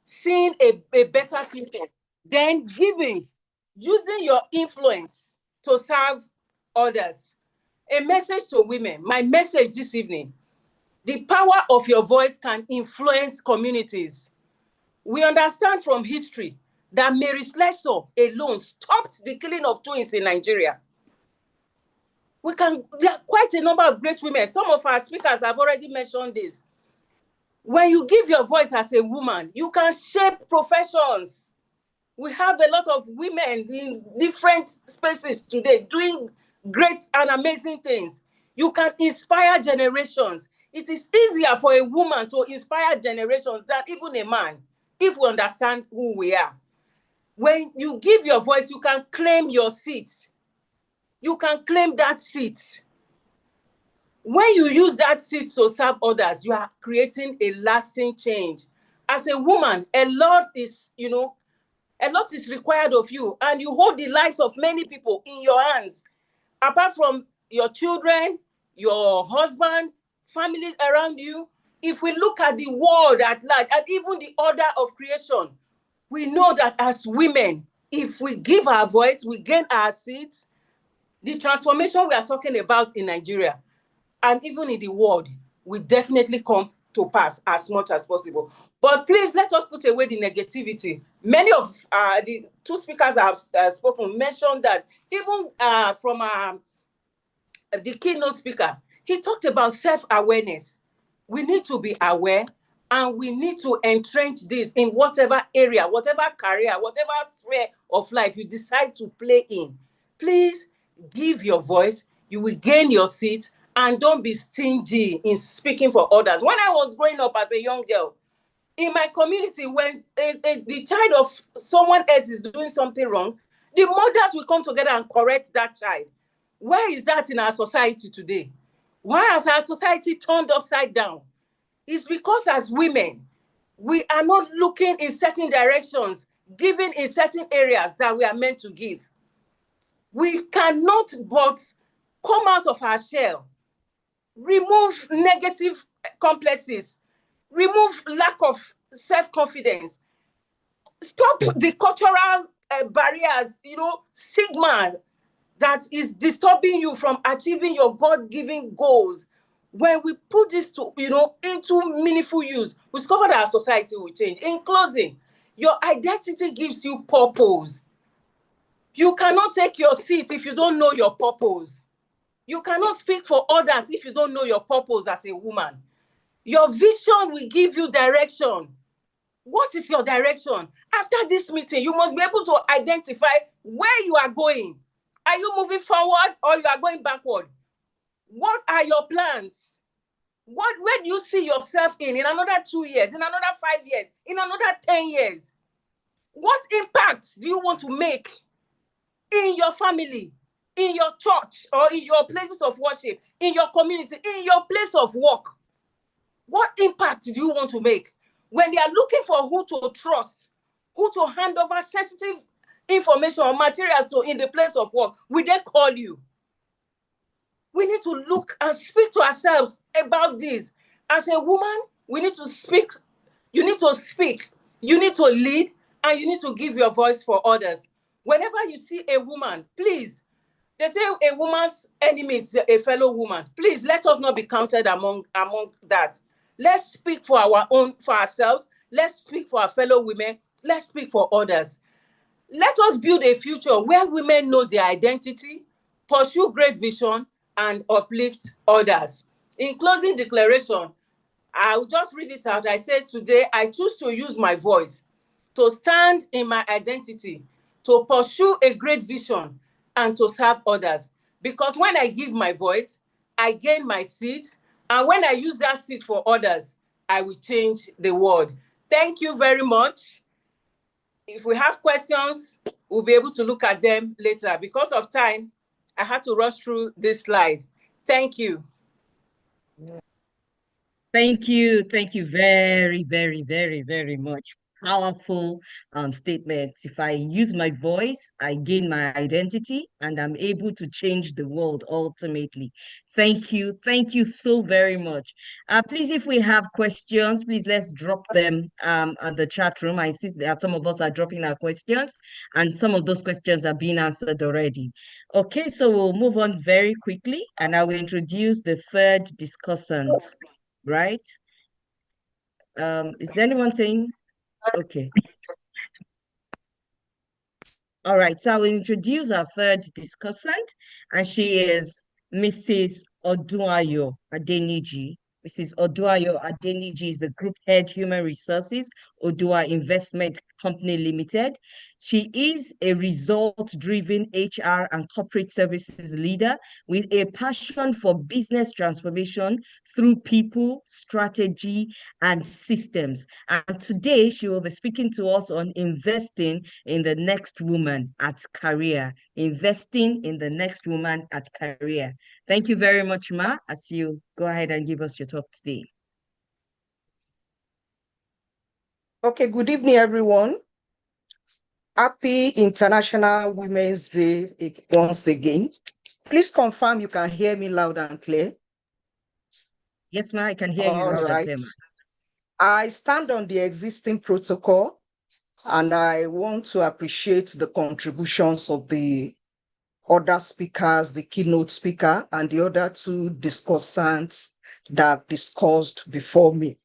F: seeing a better future. Then giving, using your influence to serve others. A message to women. My message this evening: the power of your voice can influence communities. We understand from history that Mary Slessor alone stopped the killing of twins in Nigeria. There are quite a number of great women. Some of our speakers have already mentioned this. When you give your voice as a woman, you can shape professions. We have a lot of women in different spaces today doing great and amazing things. You can inspire generations. It is easier for a woman to inspire generations than even a man, if we understand who we are. When you give your voice, you can claim your seat. You can claim that seat. When you use that seat to serve others, you are creating a lasting change. As a woman, a lot is required of you, and you hold the lives of many people in your hands. Apart from your children, your husband, families around you, if we look at the world at large, and even the order of creation, we know that as women, if we give our voice, we gain our seats, the transformation we are talking about in Nigeria and even in the world will definitely come to pass as much as possible. But please, let us put away the negativity. Many of the 2 speakers have spoken, mentioned that even from the keynote speaker, he talked about self-awareness. We need to be aware, and we need to entrench this in whatever area, whatever career, whatever sphere of life you decide to play in. Please give your voice, you will gain your seat, and don't be stingy in speaking for others. When I was growing up as a young girl, in my community, when the child of someone else is doing something wrong, the mothers will come together and correct that child. Where is that in our society today? Why has our society turned upside down? It's because as women, we are not looking in certain directions, giving in certain areas that we are meant to give. We cannot but come out of our shell, remove negative complexes, remove lack of self-confidence, stop the cultural barriers, stigma that is disturbing you from achieving your God-given goals. When we put this into meaningful use, we discover that our society will change. In closing, your identity gives you purpose. You cannot take your seat if you don't know your purpose. You cannot speak for others if you don't know your purpose as a woman. Your vision will give you direction. What is your direction? After this meeting, you must be able to identify where you are going. Are you moving forward or you are going backward? What are your plans? Where do you see yourself in another 2 years, in another 5 years, in another 10 years? What impact do you want to make in your family, in your church, or in your places of worship, in your community, in your place of work? What impact do you want to make? When they are looking for who to trust, who to hand over sensitive information or materials to in the place of work, will they call you? We need to look and speak to ourselves about this. As a woman, we need to speak. You need to speak. You need to lead, and you need to give your voice for others. Whenever you see a woman, please, they say a woman's enemy is a fellow woman. Please let us not be counted among that. Let's speak for ourselves. Let's speak for our fellow women. Let's speak for others. Let us build a future where women know their identity, pursue great vision, and uplift others. In closing declaration, I will just read it out. I said, today, I choose to use my voice to stand in my identity, to pursue a great vision, and to serve others. Because when I give my voice, I gain my seat. And when I use that seat for others, I will change the world. Thank you very much. If we have questions, we'll be able to look at them later. Because of time, I had to rush through this slide. Thank you.
C: Thank you. Thank you very, very, very, very much. Powerful statements. If I use my voice, I gain my identity and I'm able to change the world ultimately. Thank you. Thank you so very much. Please, if we have questions, please let's drop them at the chat room. I see that some of us are dropping our questions and some of those questions are being answered already. Okay, so we'll move on very quickly and I will introduce the third discussant. Right? Is anyone saying? Okay. All right, so I will introduce our third discussant, and she is Mrs. Odunayo Adeniji. Mrs. Odunayo Adeniji is the Group Head Human Resources, Odua Investment Company Limited. She is a result-driven HR and corporate services leader with a passion for business transformation through people, strategy, and systems. And today she will be speaking to us on investing in the next woman at career. Investing in the next woman at career. Thank you very much, Ma, as you go ahead and give us your talk today.
E: Okay, good evening, everyone. Happy International Women's Day once again. Please confirm you can hear me loud and clear.
C: Yes, Ma, I can hear you.
E: All right. I stand on the existing protocol and I want to appreciate the contributions of the other speakers, the keynote speaker, and the other two discussants that discussed before me.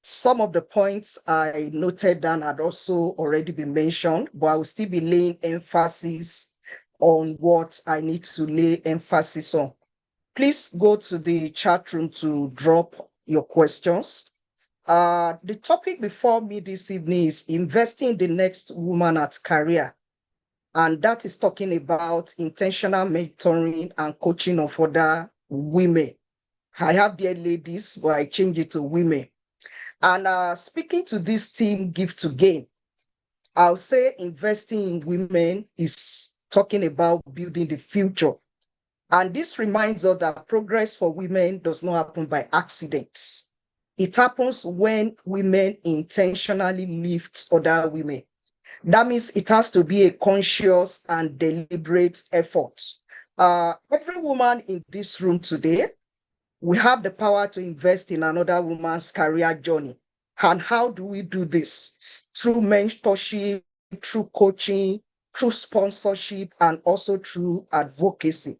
E: Some of the points I noted down had also already been mentioned, but I will still be laying emphasis on what I need to lay emphasis on. Please go to the chat room to drop your questions. The topic before me this evening is investing in the next woman at career. And that is talking about intentional mentoring and coaching of other women. I have there ladies, but I change it to women. And speaking to this team, Give to Gain, I'll say investing in women is talking about building the future. And this reminds us that progress for women does not happen by accident. It happens when women intentionally lift other women. That means it has to be a conscious and deliberate effort. Every woman in this room today, we have the power to invest in another woman's career journey. And how do we do this? Through mentorship, through coaching, through sponsorship, and also through advocacy.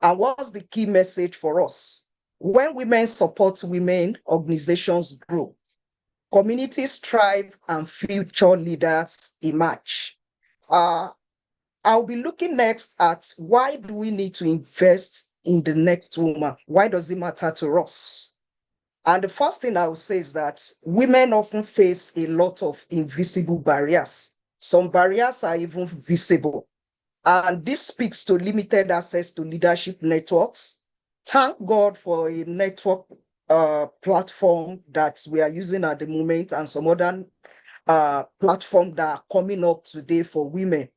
E: And what's the key message for us? When women support women, organizations grow, communities thrive, and future leaders emerge. I'll be looking next at why do we need to invest in the next woman? Why does it matter to us? And the first thing I will say is that women often face a lot of invisible barriers. Some barriers are even visible. And this speaks to limited access to leadership networks. Thank God for a network platform that we are using at the moment and some other platform that are coming up today for women.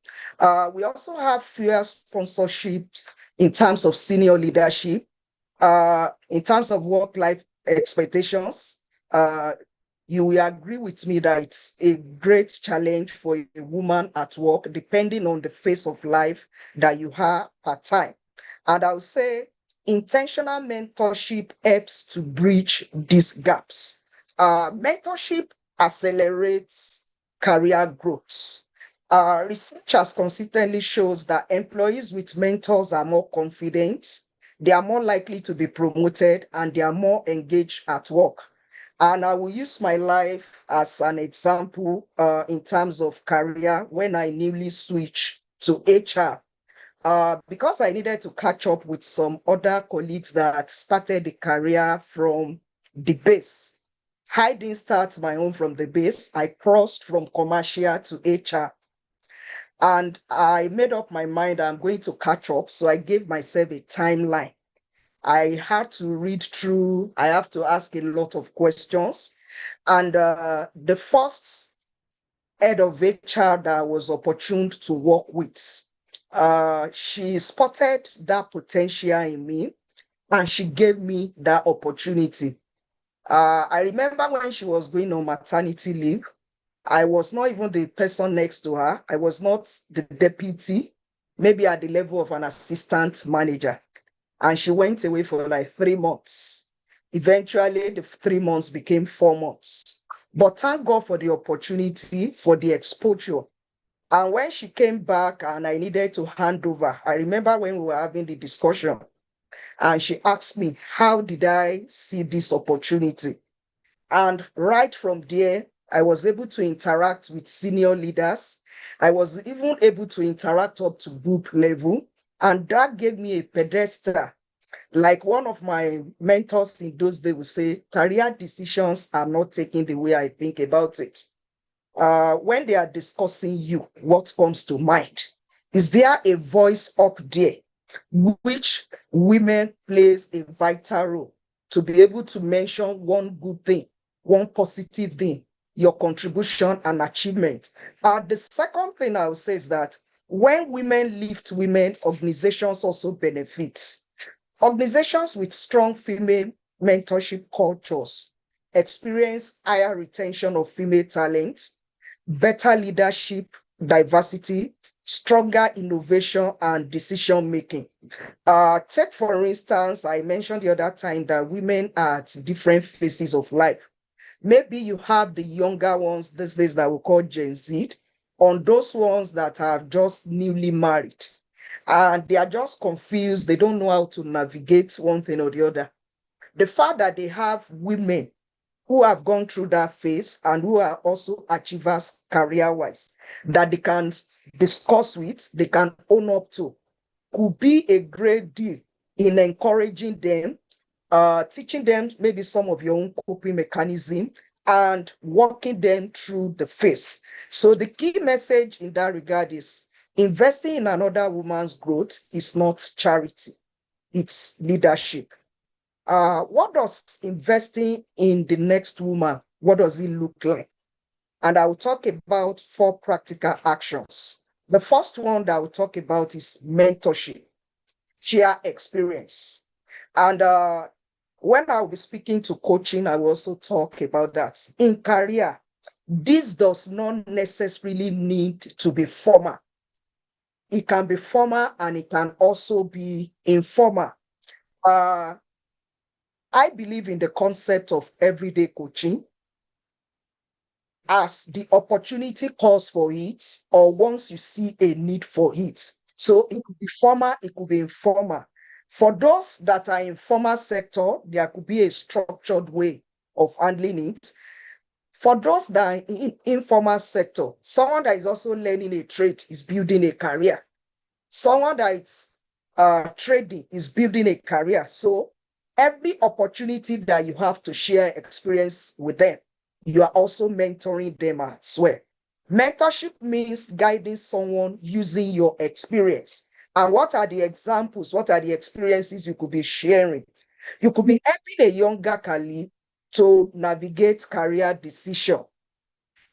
E: We also have fewer sponsorship in terms of senior leadership, in terms of work-life expectations. You will agree with me that it's a great challenge for a woman at work, depending on the phase of life that you have at time. And I would say intentional mentorship helps to bridge these gaps. Mentorship accelerates career growth. Research has consistently shows that employees with mentors are more confident, they are more likely to be promoted, and they are more engaged at work. And I will use my life as an example in terms of career when I newly switched to HR. Because I needed to catch up with some other colleagues that started the career from the base. I didn't start my own from the base. I crossed from commercial to HR. And I made up my mind I'm going to catch up. So I gave myself a timeline. I had to read through, I have to ask a lot of questions. And the first head of HR that I was opportune to work with, she spotted that potential in me and she gave me that opportunity. I remember when she was going on maternity leave, I was not even the person next to her. I was not the deputy, maybe at the level of an assistant manager. And she went away for like 3 months. Eventually, the 3 months became 4 months. But thank God for the opportunity, for the exposure. And when she came back and I needed to hand over, I remember when we were having the discussion, and she asked me, how did I see this opportunity? And right from there, I was able to interact with senior leaders. I was even able to interact up to group level. And that gave me a pedestal. Like one of my mentors in those days would say, career decisions are not taken the way I think about it. When they are discussing you, what comes to mind? Is there a voice up there which women plays a vital role to be able to mention one good thing, one positive thing, your contribution and achievement? The second thing I would say is that when women lift women, organizations also benefit. Organizations with strong female mentorship cultures experience higher retention of female talent, better leadership, diversity, stronger innovation and decision making. Take for instance, I mentioned the other time that women are at different phases of life. Maybe you have the younger ones these days that we call Gen Z, on those ones that are just newly married. And they are just confused. They don't know how to navigate one thing or the other. The fact that they have women who have gone through that phase and who are also achievers career-wise, that they can discuss with, they can own up to, could be a great deal in encouraging them, teaching them maybe some of your own coping mechanism and walking them through the phase. So the key message in that regard is investing in another woman's growth is not charity, it's leadership. What does investing in the next woman, what does it look like? And I will talk about 4 practical actions. The first one that I will talk about is mentorship, share experience. And when I'll be speaking to coaching, I will also talk about that. In career, this does not necessarily need to be formal. It can be formal and it can also be informal. I believe in the concept of everyday coaching. As the opportunity calls for it, or once you see a need for it. So it could be formal, it could be informal. For those that are in formal sector, there could be a structured way of handling it. For those that are in informal sector, someone that is also learning a trade is building a career. Someone that is trading is building a career. So every opportunity that you have to share experience with them, you are also mentoring them as well. Mentorship means guiding someone using your experience. And what are the examples? What are the experiences you could be sharing? You could be helping a younger Kali to navigate career decision.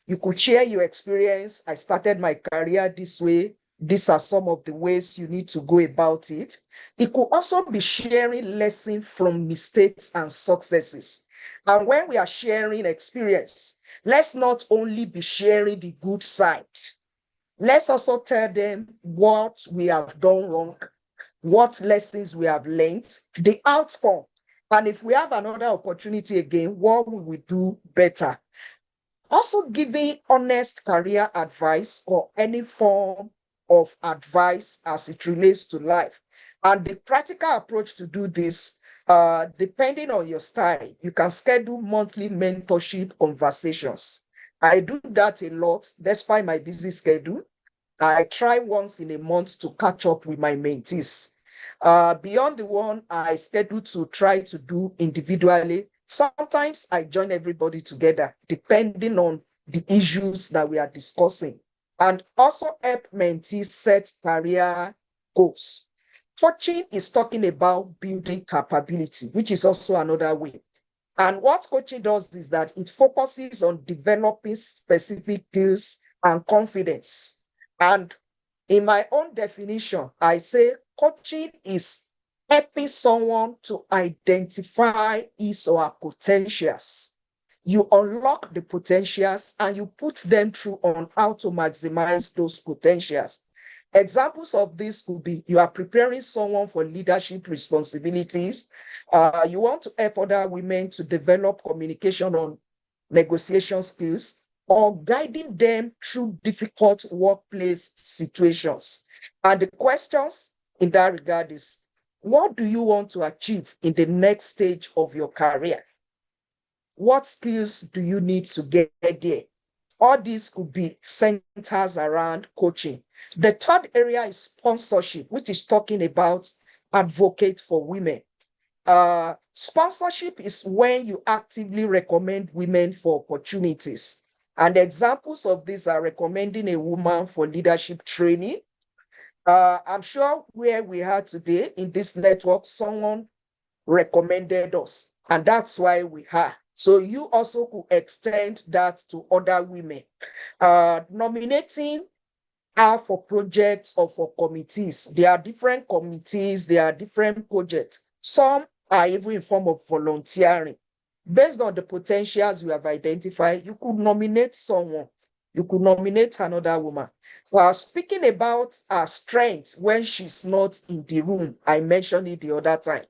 E: You could share your experience. I started my career this way. These are some of the ways you need to go about it. It could also be sharing lessons from mistakes and successes. And when we are sharing experience, let's not only be sharing the good side. Let's also tell them what we have done wrong, what lessons we have learned, the outcome. And if we have another opportunity again, what we will do better. Also giving honest career advice or any form of advice as it relates to life. And the practical approach to do this, depending on your style, you can schedule monthly mentorship conversations. I do that a lot, despite my busy schedule. I try once in a month to catch up with my mentees. Beyond the one I schedule to try to do individually, sometimes I join everybody together, depending on the issues that we are discussing, and also help mentees set career goals. Coaching is talking about building capability, which is also another way. And what coaching does is that it focuses on developing specific skills and confidence. And in my own definition, I say coaching is helping someone to identify his or her potentials. You unlock the potentials and you put them through on how to maximize those potentials. Examples of this could be you are preparing someone for leadership responsibilities. You want to help other women to develop communication on negotiation skills, or guiding them through difficult workplace situations. And the questions in that regard is, what do you want to achieve in the next stage of your career? What skills do you need to get there? All these could be centers around coaching. The third area is sponsorship, which is talking about advocate for women. Sponsorship is when you actively recommend women for opportunities. And examples of this are recommending a woman for leadership training. I'm sure where we are today in this network, someone recommended us, and that's why we are. So you also could extend that to other women. Nominating her for projects or for committees. There are different committees, there are different projects. Some are even in form of volunteering. Based on the potentials you have identified, you could nominate someone. You could nominate another woman. While speaking about her strength when she's not in the room, I mentioned it the other time.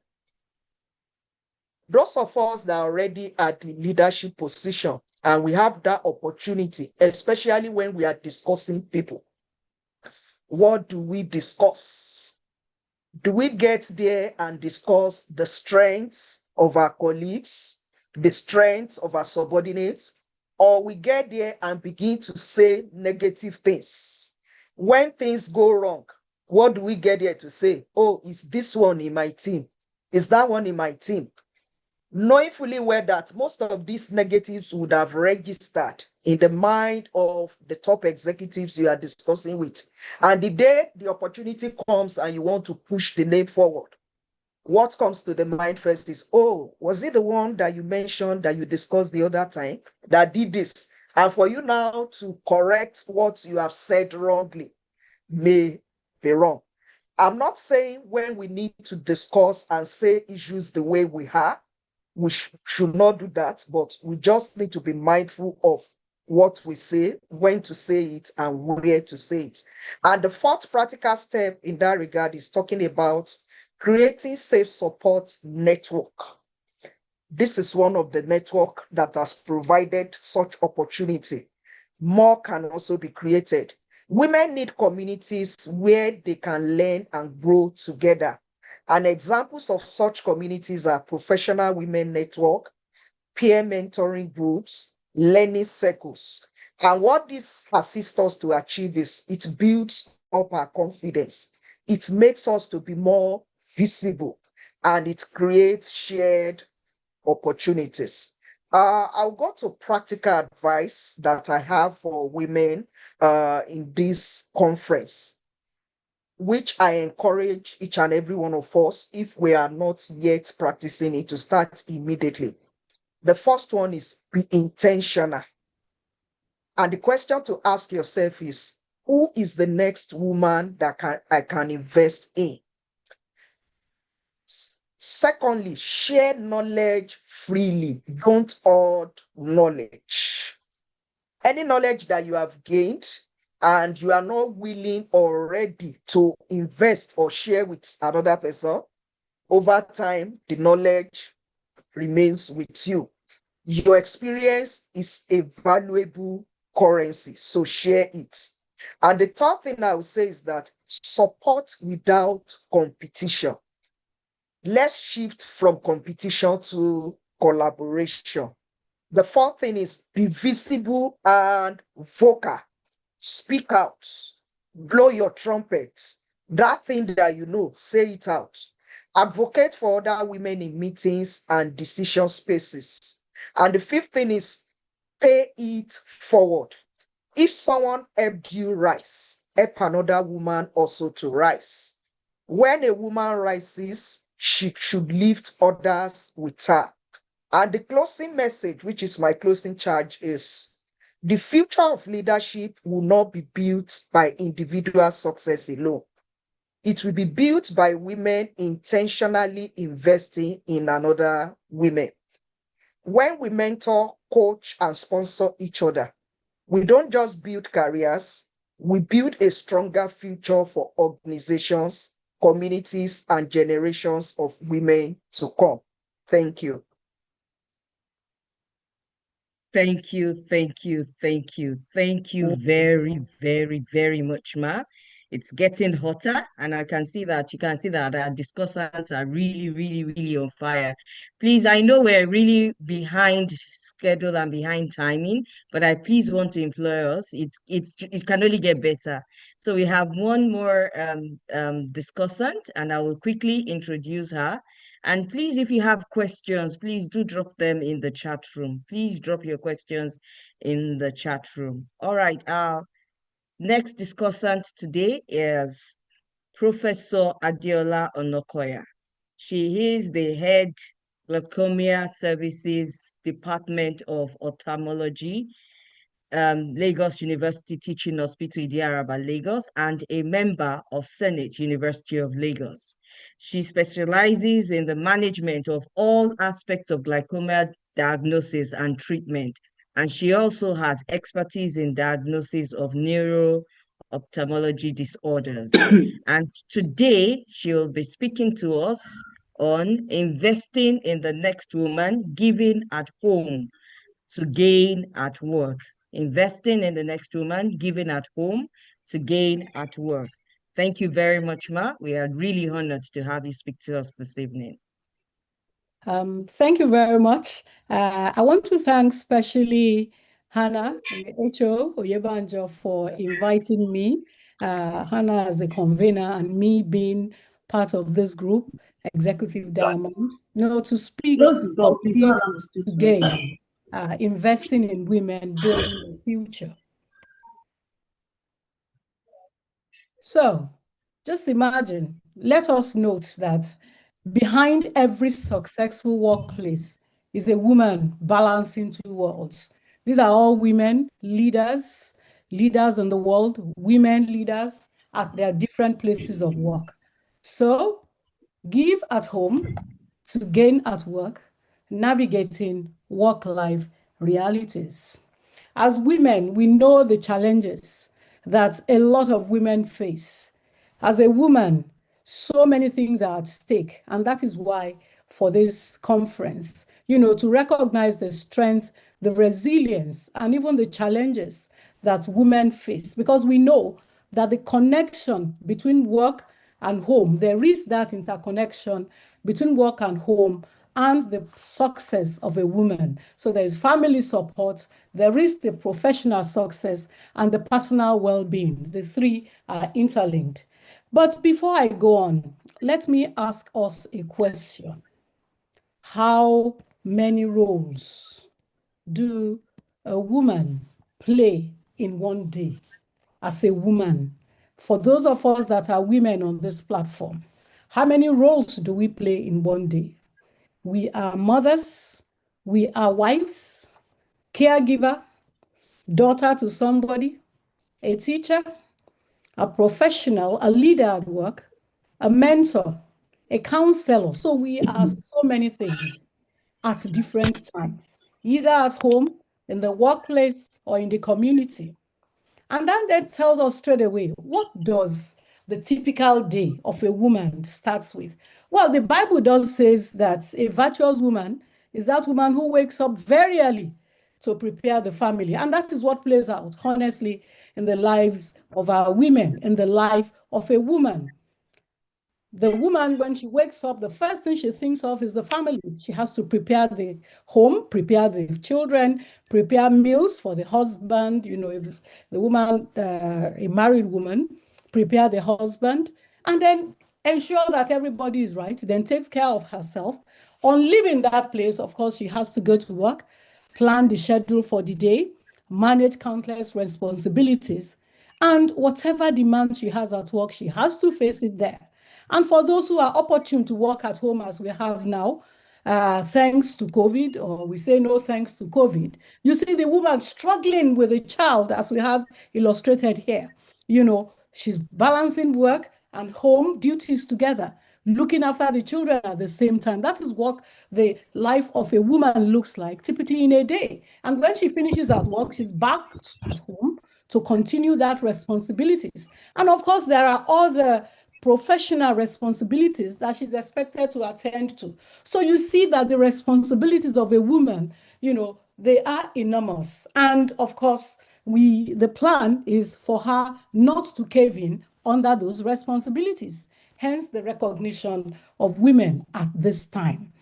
E: Those of us that are already at the leadership position, and we have that opportunity, especially when we are discussing people. What do we discuss? Do we get there and discuss the strengths of our colleagues, the strengths of our subordinates, or we get there and begin to say negative things? When things go wrong, what do we get there to say? Oh, is this one in my team? Is that one in my team? Knowing fully well that most of these negatives would have registered in the mind of the top executives you are discussing with. And the day the opportunity comes and you want to push the name forward, what comes to the mind first is, oh, was it the one that you mentioned that you discussed the other time that did this? And for you now to correct what you have said wrongly may be wrong. I'm not saying when we need to discuss and say issues the way we are, we should not do that, but we just need to be mindful of what we say, when to say it, and where to say it. And the fourth practical step in that regard is talking about creating safe support network. This is one of the network that has provided such opportunity. More can also be created. Women need communities where they can learn and grow together. And examples of such communities are professional women network, peer mentoring groups, learning circles. And what this assists us to achieve is it builds up our confidence. It makes us to be more visible, and it creates shared opportunities. I'll go to practical advice that I have for women in this conference, which I encourage each and every one of us, if we are not yet practicing it, to start immediately. The first one is be intentional. And the question to ask yourself is, who is the next woman that I can invest in? Secondly, share knowledge freely. Don't hoard knowledge. Any knowledge that you have gained and you are not willing or ready to invest or share with another person, over time, the knowledge remains with you. Your experience is a valuable currency, so share it. And the third thing I would say is that support without competition. Let's shift from competition to collaboration. The fourth thing is be visible and vocal. Speak out. Blow your trumpet. That thing that you know, say it out. Advocate for other women in meetings and decision spaces. And the fifth thing is pay it forward. If someone helped you rise, help another woman also to rise. When a woman rises, she should lift others with her. And the closing message, which is my closing charge, is the future of leadership will not be built by individual success alone. It will be built by women intentionally investing in another women. When we mentor, coach, and sponsor each other, we don't just build careers, we build a stronger future for organizations, communities, and generations of women to come. Thank you.
C: Thank you, thank you, thank you, thank you very, very, very much, Ma. It's getting hotter, and you can see that our discussants are really, really, really on fire. Please, I know we're really behind schedule and behind timing, but I please want to implore us. It can only get better. So we have one more discussant, and I will quickly introduce her. And please, if you have questions, please do drop them in the chat room. Please drop your questions in the chat room. All right, our next discussant today is Professor Adiola Onokoya. She is the head Glaucomia Services Department of Ophthalmology, Lagos University Teaching Hospital, Idi-Araba, Lagos, and a member of Senate University of Lagos. She specializes in the management of all aspects of glaucoma diagnosis and treatment. And she also has expertise in diagnosis of neuro-ophthalmology disorders. And today, she will be speaking to us on investing in the next woman, giving at home to gain at work. Investing in the next woman, giving at home to gain at work. Thank you very much, Ma. We are really honored to have you speak to us this evening.
B: Thank you very much. I want to thank especially Hannah, H.O. Oyebanjo, for inviting me. Hannah as the convener and me being part of this group, Executive Diamond, to speak of again, investing in women, building the future. So just imagine, let us note that behind every successful workplace is a woman balancing two worlds. These are all women leaders in the world, women leaders at their different places of work. So give at home to gain at work, navigating work-life realities. As women, we know the challenges that a lot of women face. As a woman, so many things are at stake, and that is why for this conference, to recognize the strength, the resilience, and even the challenges that women face, because we know that the connection between work and home, there is that interconnection between work and home and the success of a woman. So there is family support, there is the professional success, and the personal well-being. The three are interlinked. But before I go on, let me ask us a question. How many roles do a woman play in one day as a woman? For those of us that are women on this platform, how many roles do we play in one day? We are mothers, we are wives, caregiver, daughter to somebody, a teacher, a professional, a leader at work, a mentor, a counselor. So we are so many things at different times, either at home, in the workplace, or in the community. And then that tells us straight away, what does the typical day of a woman starts with? Well, the Bible does says that a virtuous woman is that woman who wakes up very early to prepare the family. And that is what plays out, honestly, in the lives of our women, in the life of a woman. The woman, when she wakes up, the first thing she thinks of is the family. She has to prepare the home, prepare the children, prepare meals for the husband. You know, if the woman, a married woman, prepare the husband, and then ensure that everybody is right, then takes care of herself. On leaving that place, of course, she has to go to work, plan the schedule for the day, manage countless responsibilities, and whatever demands she has at work, she has to face it there. And for those who are opportune to work at home as we have now, thanks to COVID, or we say no thanks to COVID, you see the woman struggling with a child as we have illustrated here. You know, she's balancing work and home duties together, looking after the children at the same time. That is what the life of a woman looks like, typically in a day. And when she finishes at work, she's back at home to continue that responsibilities. And of course, there are other professional responsibilities that she's expected to attend to. So you see that the responsibilities of a woman, you know, they are enormous. And of course, the plan is for her not to cave in under those responsibilities, hence the recognition of women at this time.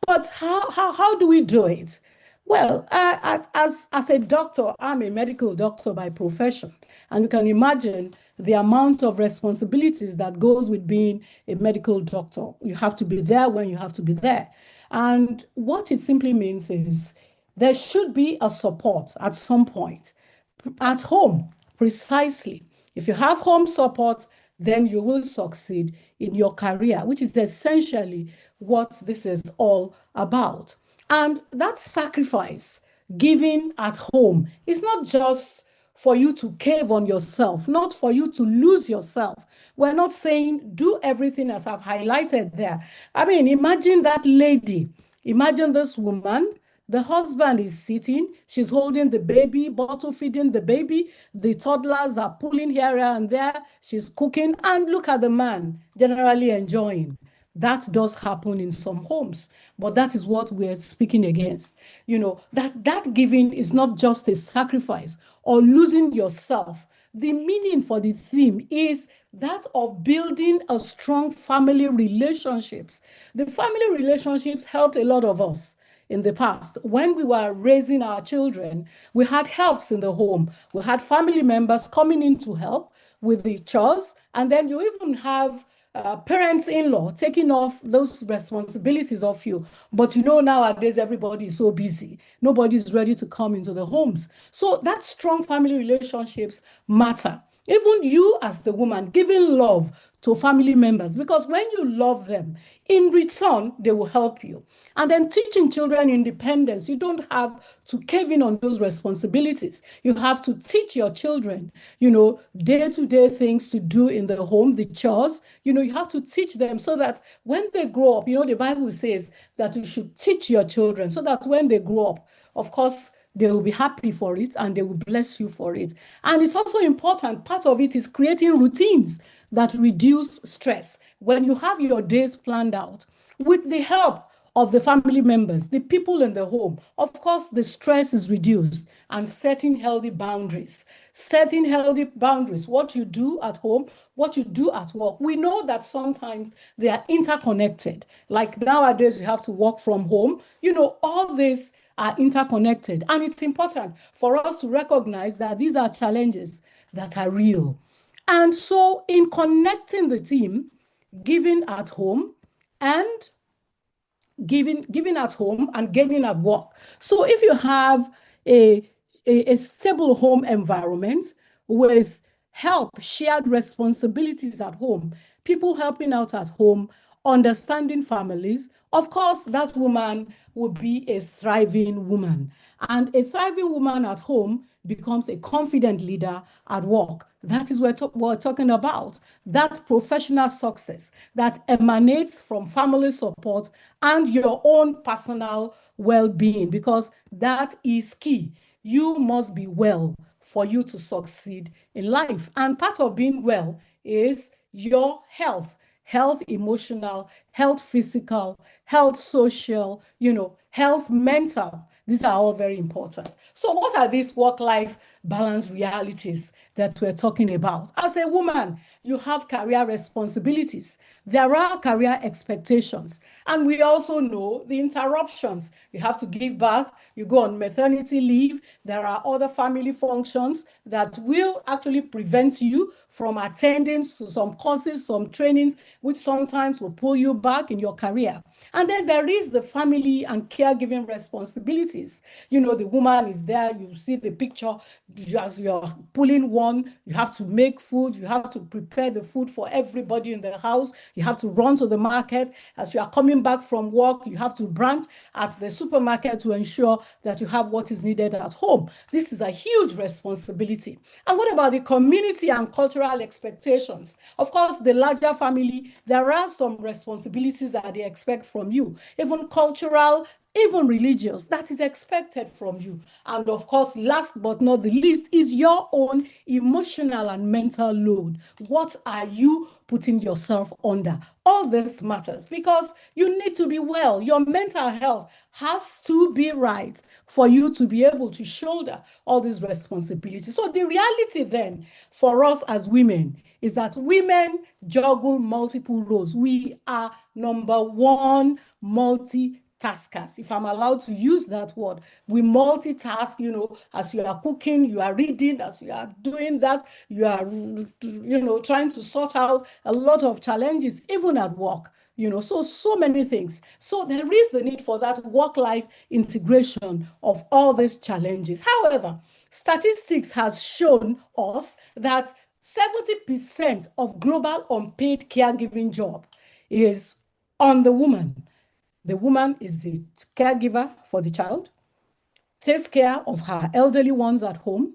B: But how do we do it? Well, as a doctor, I'm a medical doctor by profession, and you can imagine the amount of responsibilities that goes with being a medical doctor. You have to be there when you have to be there. And what it simply means is there should be a support at some point at home, precisely. If you have home support, then you will succeed in your career, which is essentially what this is all about. And that sacrifice given at home is not just for you to cave on yourself, not for you to lose yourself. We're not saying do everything as I've highlighted there. I mean, imagine that lady, imagine this woman. The husband is sitting, she's holding the baby, bottle feeding the baby, the toddlers are pulling here and there, she's cooking, and look at the man generally enjoying. That does happen in some homes, but that is what we're speaking against. You know, that giving is not just a sacrifice or losing yourself. The meaning for the theme is that of building a strong family relationships. The family relationships helped a lot of us in the past. When we were raising our children, we had helps in the home. We had family members coming in to help with the chores, and then you even have parents-in-law taking off those responsibilities of you. But you know, nowadays, everybody is so busy. Nobody is ready to come into the homes. So that strong family relationships matter. Even you as the woman giving love to family members, because when you love them, in return, they will help you. And then teaching children independence, you don't have to cave in on those responsibilities. You have to teach your children, you know, day-to-day things to do in the home, the chores, you know, you have to teach them so that when they grow up, you know, the Bible says that you should teach your children so that when they grow up, of course, they will be happy for it and they will bless you for it. And it's also important, part of it is creating routines that reduce stress. When you have your days planned out with the help of the family members, the people in the home, of course, the stress is reduced, and setting healthy boundaries. Setting healthy boundaries, what you do at home, what you do at work. We know that sometimes they are interconnected. Like nowadays, you have to work from home. You know, all this are interconnected. And it's important for us to recognize that these are challenges that are real. And so in connecting the team, giving at home and giving at home and gaining at work. So if you have a stable home environment with help, shared responsibilities at home, people helping out at home, understanding families, of course, that woman will be a thriving woman. And a thriving woman at home becomes a confident leader at work. That is what we're talking about. That professional success that emanates from family support and your own personal well-being, because that is key. You must be well for you to succeed in life. And part of being well is your health emotional, health physical, health social, health mental. These are all very important. So what are these work-life balance realities that we're talking about? As a woman, you have career responsibilities. There are career expectations. And we also know the interruptions. You have to give birth, you go on maternity leave. There are other family functions that will actually prevent you from attending to some courses, some trainings, which sometimes will pull you back in your career. And then there is the family and caregiving responsibilities. The woman is there, you see the picture, as you're pulling one, you have to make food, you have to prepare the food for everybody in the house, you have to run to the market. As you are coming back from work, you have to branch at the supermarket to ensure that you have what is needed at home. This is a huge responsibility. And what about the community and cultural expectations? Of course, the larger family, there are some responsibilities that they expect from you, even cultural, even religious, that is expected from you. And of course, last but not the least, is your own emotional and mental load. What are you putting yourself under? All this matters because you need to be well. Your mental health has to be right for you to be able to shoulder all these responsibilities. So the reality then for us as women is that women juggle multiple roles. We are number one multitaskers, if I'm allowed to use that word. We multitask, as you are cooking, you are reading, as you are doing that, you are, trying to sort out a lot of challenges, even at work, so many things. So there is the need for that work-life integration of all these challenges. However, statistics has shown us that 70% of global unpaid caregiving job is on the woman. The woman is the caregiver for the child, takes care of her elderly ones at home,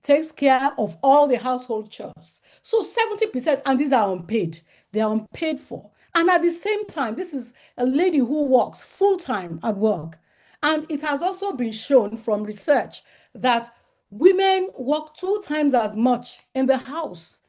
B: takes care of all the household chores. So 70%, and these are unpaid. They are unpaid for. And at the same time, this is a lady who works full-time at work. And it has also been shown from research that women work 2 times as much in the house,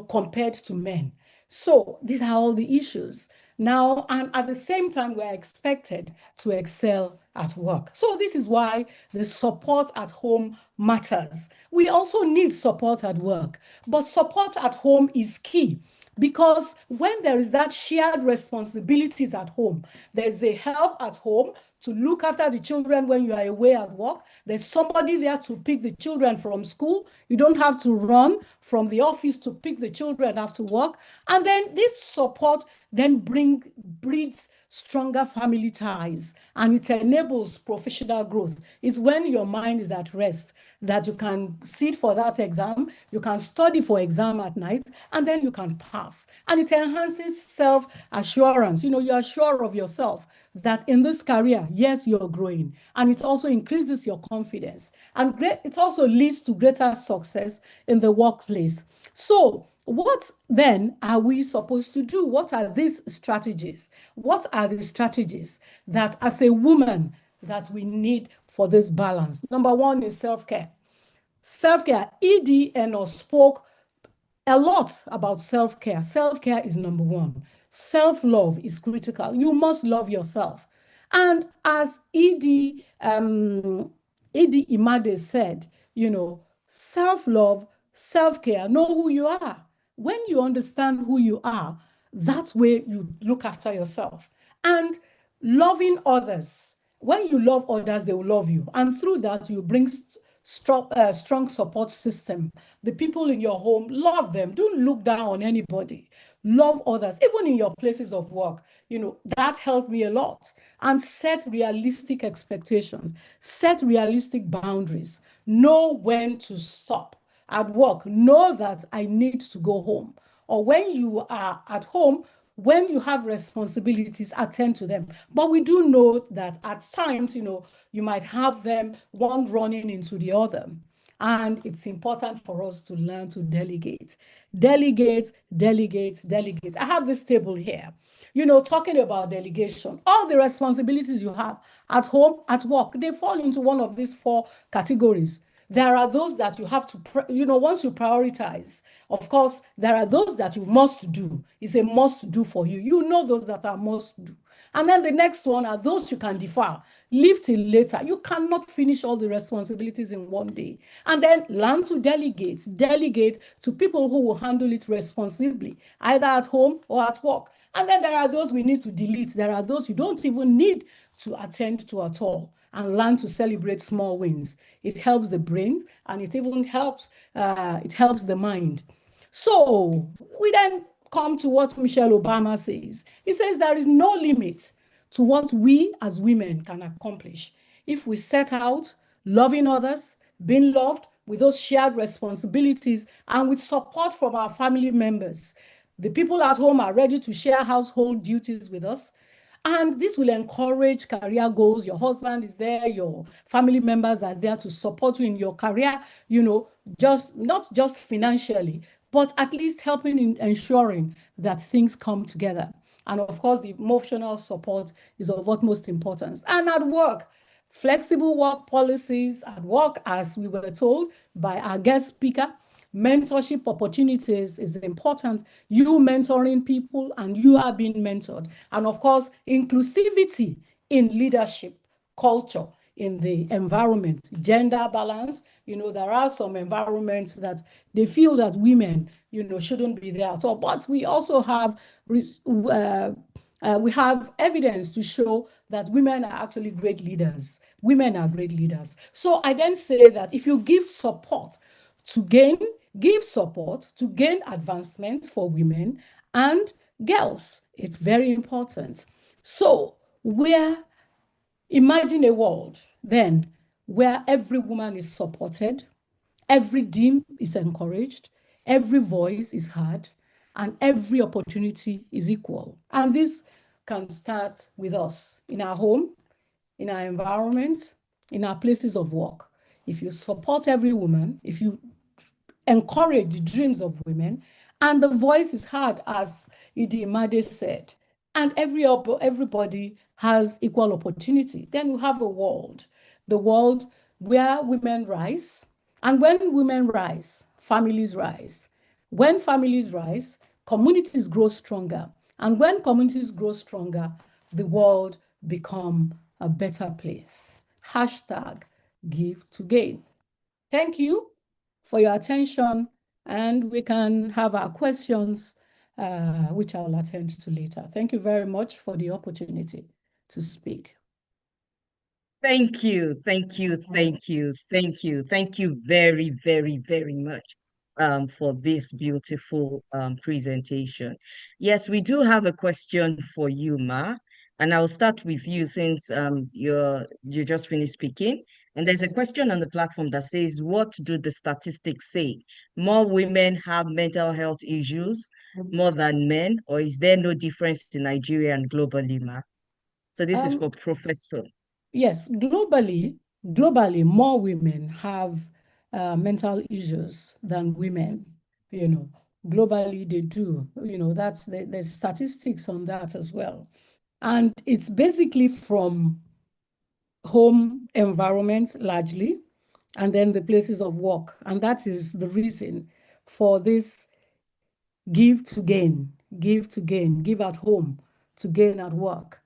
B: compared to men. So these are all the issues. Now, and at the same time, we're expected to excel at work. So this is why the support at home matters. We also need support at work, but support at home is key. Because when there is that shared responsibilities at home, there's a help at home to look after the children when you are away at work. There's somebody there to pick the children from school. You don't have to run from the office to pick the children after work. And then this support then breeds stronger family ties, and it enables professional growth. It's when your mind is at rest that you can sit for that exam, you can study for exam at night, and then you can pass. And it enhances self-assurance. You're sure of yourself that in this career, yes, you're growing. And it also increases your confidence. And it also leads to greater success in the workplace. So what then are we supposed to do? What are these strategies? What are the strategies that as a woman that we need for this balance? Number one is self-care. Self-care, Edie Enos spoke a lot about self-care. Self-care is number one. Self-love is critical. You must love yourself. And as Edie Imade said, self-love, self-care, know who you are. When you understand who you are, that's where you look after yourself. And loving others. When you love others, they will love you. And through that, you bring strong support system. The people in your home, love them. Don't look down on anybody. love others, even in your places of work. That helped me a lot. And set realistic expectations, set realistic boundaries, know when to stop. At work, know that I need to go home. Or when you are at home, when you have responsibilities, attend to them. But we do know that at times, you might have them one running into the other. And it's important for us to learn to delegate. Delegate, delegate, delegate. I have this table here, talking about delegation. All the responsibilities you have at home, at work, they fall into one of these 4 categories. There are those that you have to, once you prioritize, of course, there are those that you must do. It's a must do for you. You know those that are must do. And then the next one are those you can defer, leave till later. You cannot finish all the responsibilities in one day. And then learn to delegate. Delegate to people who will handle it responsibly, either at home or at work. And then there are those we need to delete. There are those you don't even need to attend to at all. And learn to celebrate small wins. It helps the brain, and it even helps the mind. So we then come to what Michelle Obama says. He says there is no limit to what we as women can accomplish if we set out loving others, being loved, with those shared responsibilities, and with support from our family members. The people at home are ready to share household duties with us. And this will encourage career goals. Your husband is there, your family members are there to support you in your career, not just financially, but at least helping in ensuring that things come together. And of course, the emotional support is of utmost importance. And at work, flexible work policies at work, as we were told by our guest speaker, mentorship opportunities is important. You mentoring people and you are being mentored. And of course, inclusivity in leadership, culture, in the environment, gender balance. There are some environments that they feel that women, shouldn't be there at all. But we also have we have evidence to show that women are actually great leaders. Women are great leaders. So I then say that if you give support to gain advancement for women and girls, it's very important. So imagine a world then where every woman is supported, every dream is encouraged, every voice is heard, and every opportunity is equal. And this can start with us in our home, in our environment, in our places of work. If you support every woman, if you encourage the dreams of women, and the voice is heard, as Idi Imade said, and everybody has equal opportunity, then we have the world where women rise. And when women rise, families rise. When families rise, communities grow stronger. And when communities grow stronger, the world becomes a better place. #GiveToGain. Thank you for your attention, and we can have our questions, which I'll attend to later. Thank you very much for the opportunity to speak.
C: Thank you, thank you, thank you, thank you, thank you very, very, very much for this beautiful presentation. Yes, we do have a question for you, Ma, and I'll start with you since you just finished speaking. And there's a question on the platform that says, what do the statistics say? More women have mental health issues more than men, or is there no difference in Nigeria and globally, Ma? So this is for Professor.
B: Yes, globally, more women have mental issues than women. Globally they do. That's there's statistics on that as well. And it's basically from home environment largely, and then the places of work. And that is the reason for this give to gain, give at home to gain at work.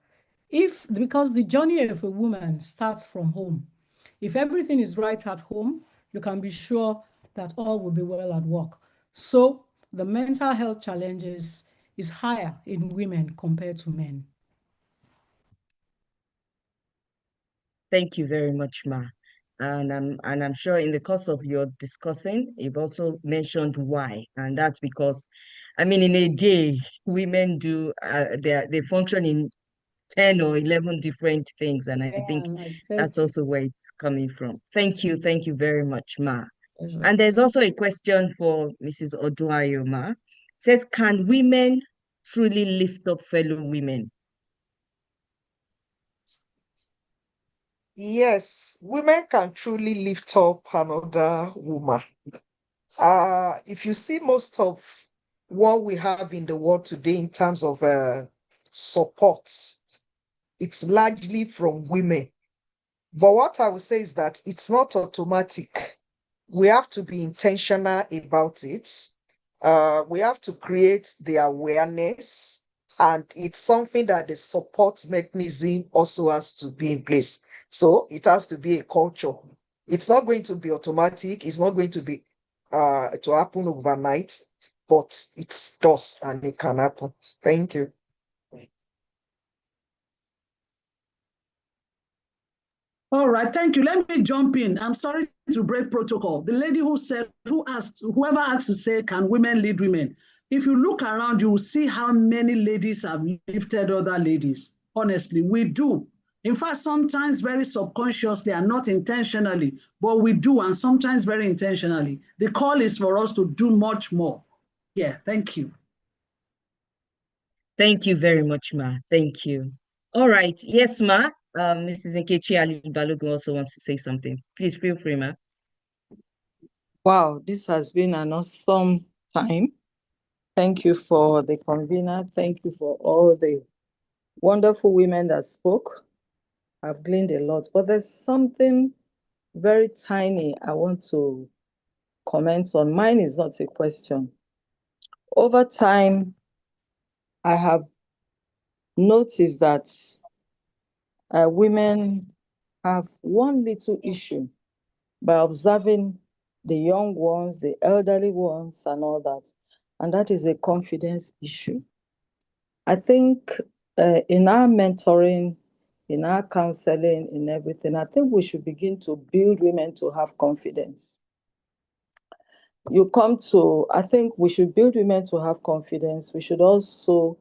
B: Because the journey of a woman starts from home. If everything is right at home, you can be sure that all will be well at work. So the mental health challenges is higher in women compared to men.
C: Thank you very much, Ma. And I'm sure in the course of your discussing, you've also mentioned why. And that's because, I mean, in a day, women do, they function in 10 or 11 different things. And I think that's also where it's coming from. Thank you very much, Ma. And there's also a question for Mrs. Oduayo, Ma. It says, can women truly lift up fellow women?
E: Yes, women can truly lift up another woman. If you see most of what we have in the world today in terms of support, it's largely from women. But what I would say is that it's not automatic. We have to be intentional about it. We have to create the awareness, and it's something that the support mechanism also has to be in place. So it has to be a culture. It's not going to be automatic. It's not going to be to happen overnight, but it does and it can happen. Thank you.
G: All right, thank you. Let me jump in. I'm sorry to break protocol. The lady whoever asked to say, can women lead women? If you look around, you will see how many ladies have lifted other ladies. Honestly, we do. In fact, sometimes very subconsciously and not intentionally, but we do, and sometimes very intentionally. The call is for us to do much more. Yeah, thank you.
C: Thank you very much, Ma. Thank you. All right. Yes, Ma. Mrs. Nkechi Ali Balogun also wants to say something. Please feel free, Ma.
H: Wow, this has been an awesome time. Thank you for the convener. Thank you for all the wonderful women that spoke. I've gleaned a lot, but there's something very tiny I want to comment on. Mine is not a question. Over time, I have noticed that women have one little issue by observing the young ones, the elderly ones, and all that. And that is a confidence issue. I think in our mentoring, in our counseling, in everything, I think we should begin to build women to have confidence. I think we should build women to have confidence. We should also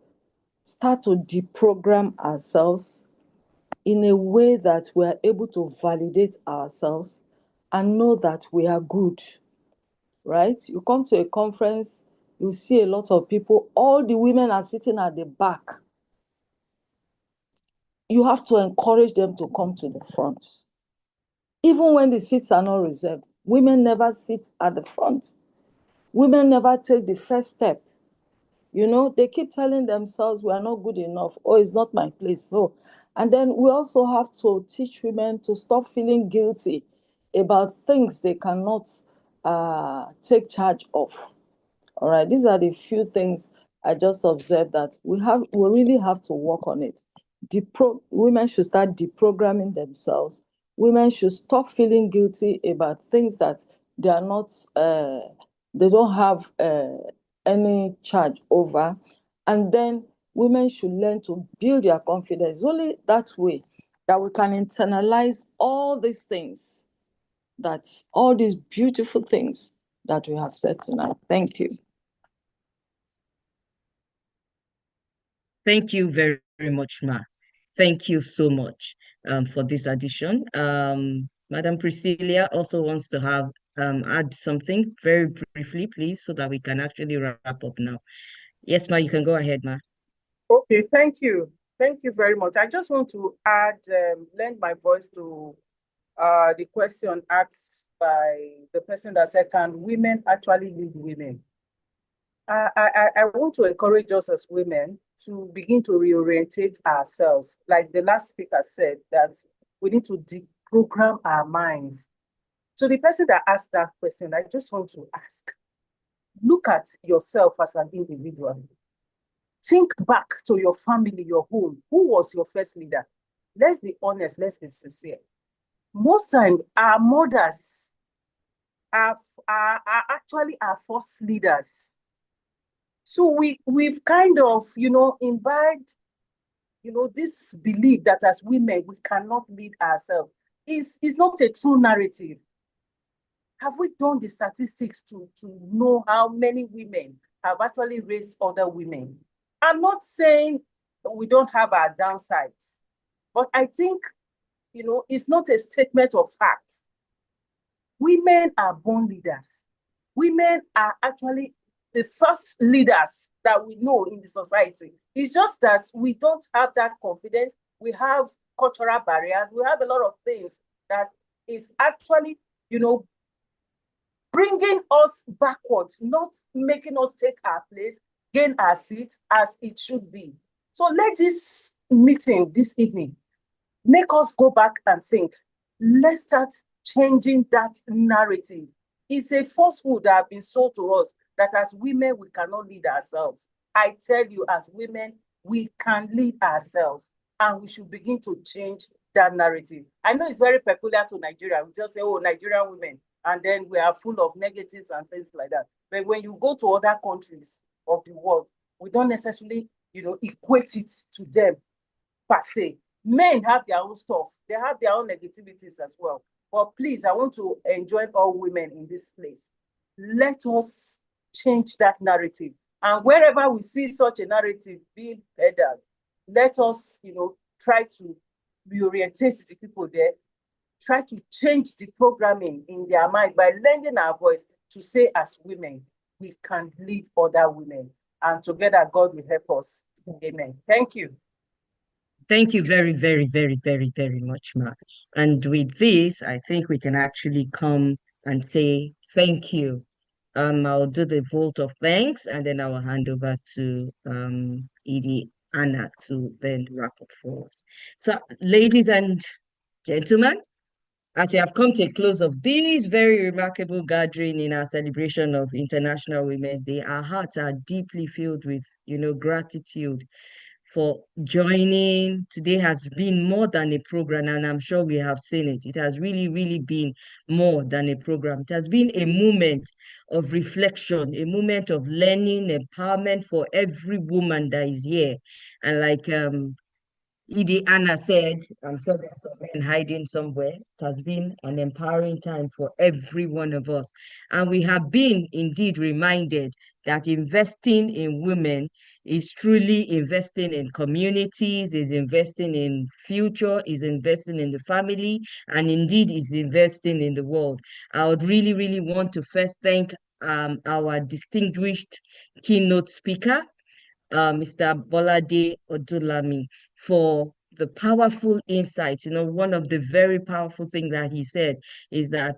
H: start to deprogram ourselves in a way that we are able to validate ourselves and know that we are good, right? You come to a conference, you see a lot of people, all the women are sitting at the back. You have to encourage them to come to the front. Even when the seats are not reserved, women never sit at the front. Women never take the first step. You know, they keep telling themselves, we are not good enough, or it's not my place. So, and then we also have to teach women to stop feeling guilty about things they cannot take charge of. All right, these are the few things I just observed that we really have to work on it. Women should start deprogramming themselves. Women should stop feeling guilty about things that they are not, they don't have any charge over. And then women should learn to build their confidence. Only that way that we can internalize all these things, all these beautiful things that we have said tonight. Thank you.
C: Thank you very, very much, Ma. Thank you so much for this addition. Madam Priscilla also wants to add something very briefly, please, so that we can actually wrap up now. Yes, Ma, you can go ahead, Ma.
F: Okay, thank you. Thank you very much. I just want to lend my voice to the question asked by the person that said, can women actually lead women? I want to encourage us as women to begin to reorientate ourselves. Like the last speaker said, that we need to deprogram our minds. So the person that asked that question, I just want to ask, look at yourself as an individual. Think back to your family, your home. Who was your first leader? Let's be honest, let's be sincere. Most times, our mothers are actually our first leaders. So we've kind of, imbibed, this belief that as women, we cannot lead ourselves. is not a true narrative. Have we done the statistics to know how many women have actually raised other women? I'm not saying we don't have our downsides, but I think, you know, it's not a statement of fact. Women are born leaders. Women are actually the first leaders that we know in the society. It's just that we don't have that confidence. We have cultural barriers. We have a lot of things that is actually, you know, bringing us backwards, not making us take our place, gain our seat as it should be. So let this meeting this evening make us go back and think. Let's start changing that narrative. It's a falsehood that has been sold to us that as women, we cannot lead ourselves. I tell you, as women, we can lead ourselves, and we should begin to change that narrative. I know it's very peculiar to Nigeria. We just say, oh, Nigerian women, and then we are full of negatives and things like that. But when you go to other countries of the world, we don't necessarily, you know, equate it to them per se. Men have their own stuff. They have their own negativities as well. But please, I want to enjoin all women in this place. Let us change that narrative. And wherever we see such a narrative being peddled, let us, you know, try to reorientate the people there, try to change the programming in their mind by lending our voice to say, as women, we can lead other women. And together, God will help us. Amen. Thank you.
I: Thank you very, very, very, very, very much, Ma. And with this, I think we can actually come and say thank you. I'll do the vote of thanks, and then I will hand over to Edie Anna to then wrap up for us. So, ladies and gentlemen, as we have come to a close of this very remarkable gathering in our celebration of International Women's Day, our hearts are deeply filled with, you know, gratitude for joining. Today has been more than a program, and I'm sure we have seen it. It has really, really been more than a program. It has been a moment of reflection, a moment of learning, empowerment for every woman that is here. And like Edie Anna said, I'm sure there's some men hiding somewhere. It has been an empowering time for every one of us. And we have been indeed reminded that investing in women is truly investing in communities, is investing in future, is investing in the family, and indeed is investing in the world. I would really, really want to first thank our distinguished keynote speaker, Mr. Bolade Odulami, for the powerful insight. You know, one of the very powerful things that he said is that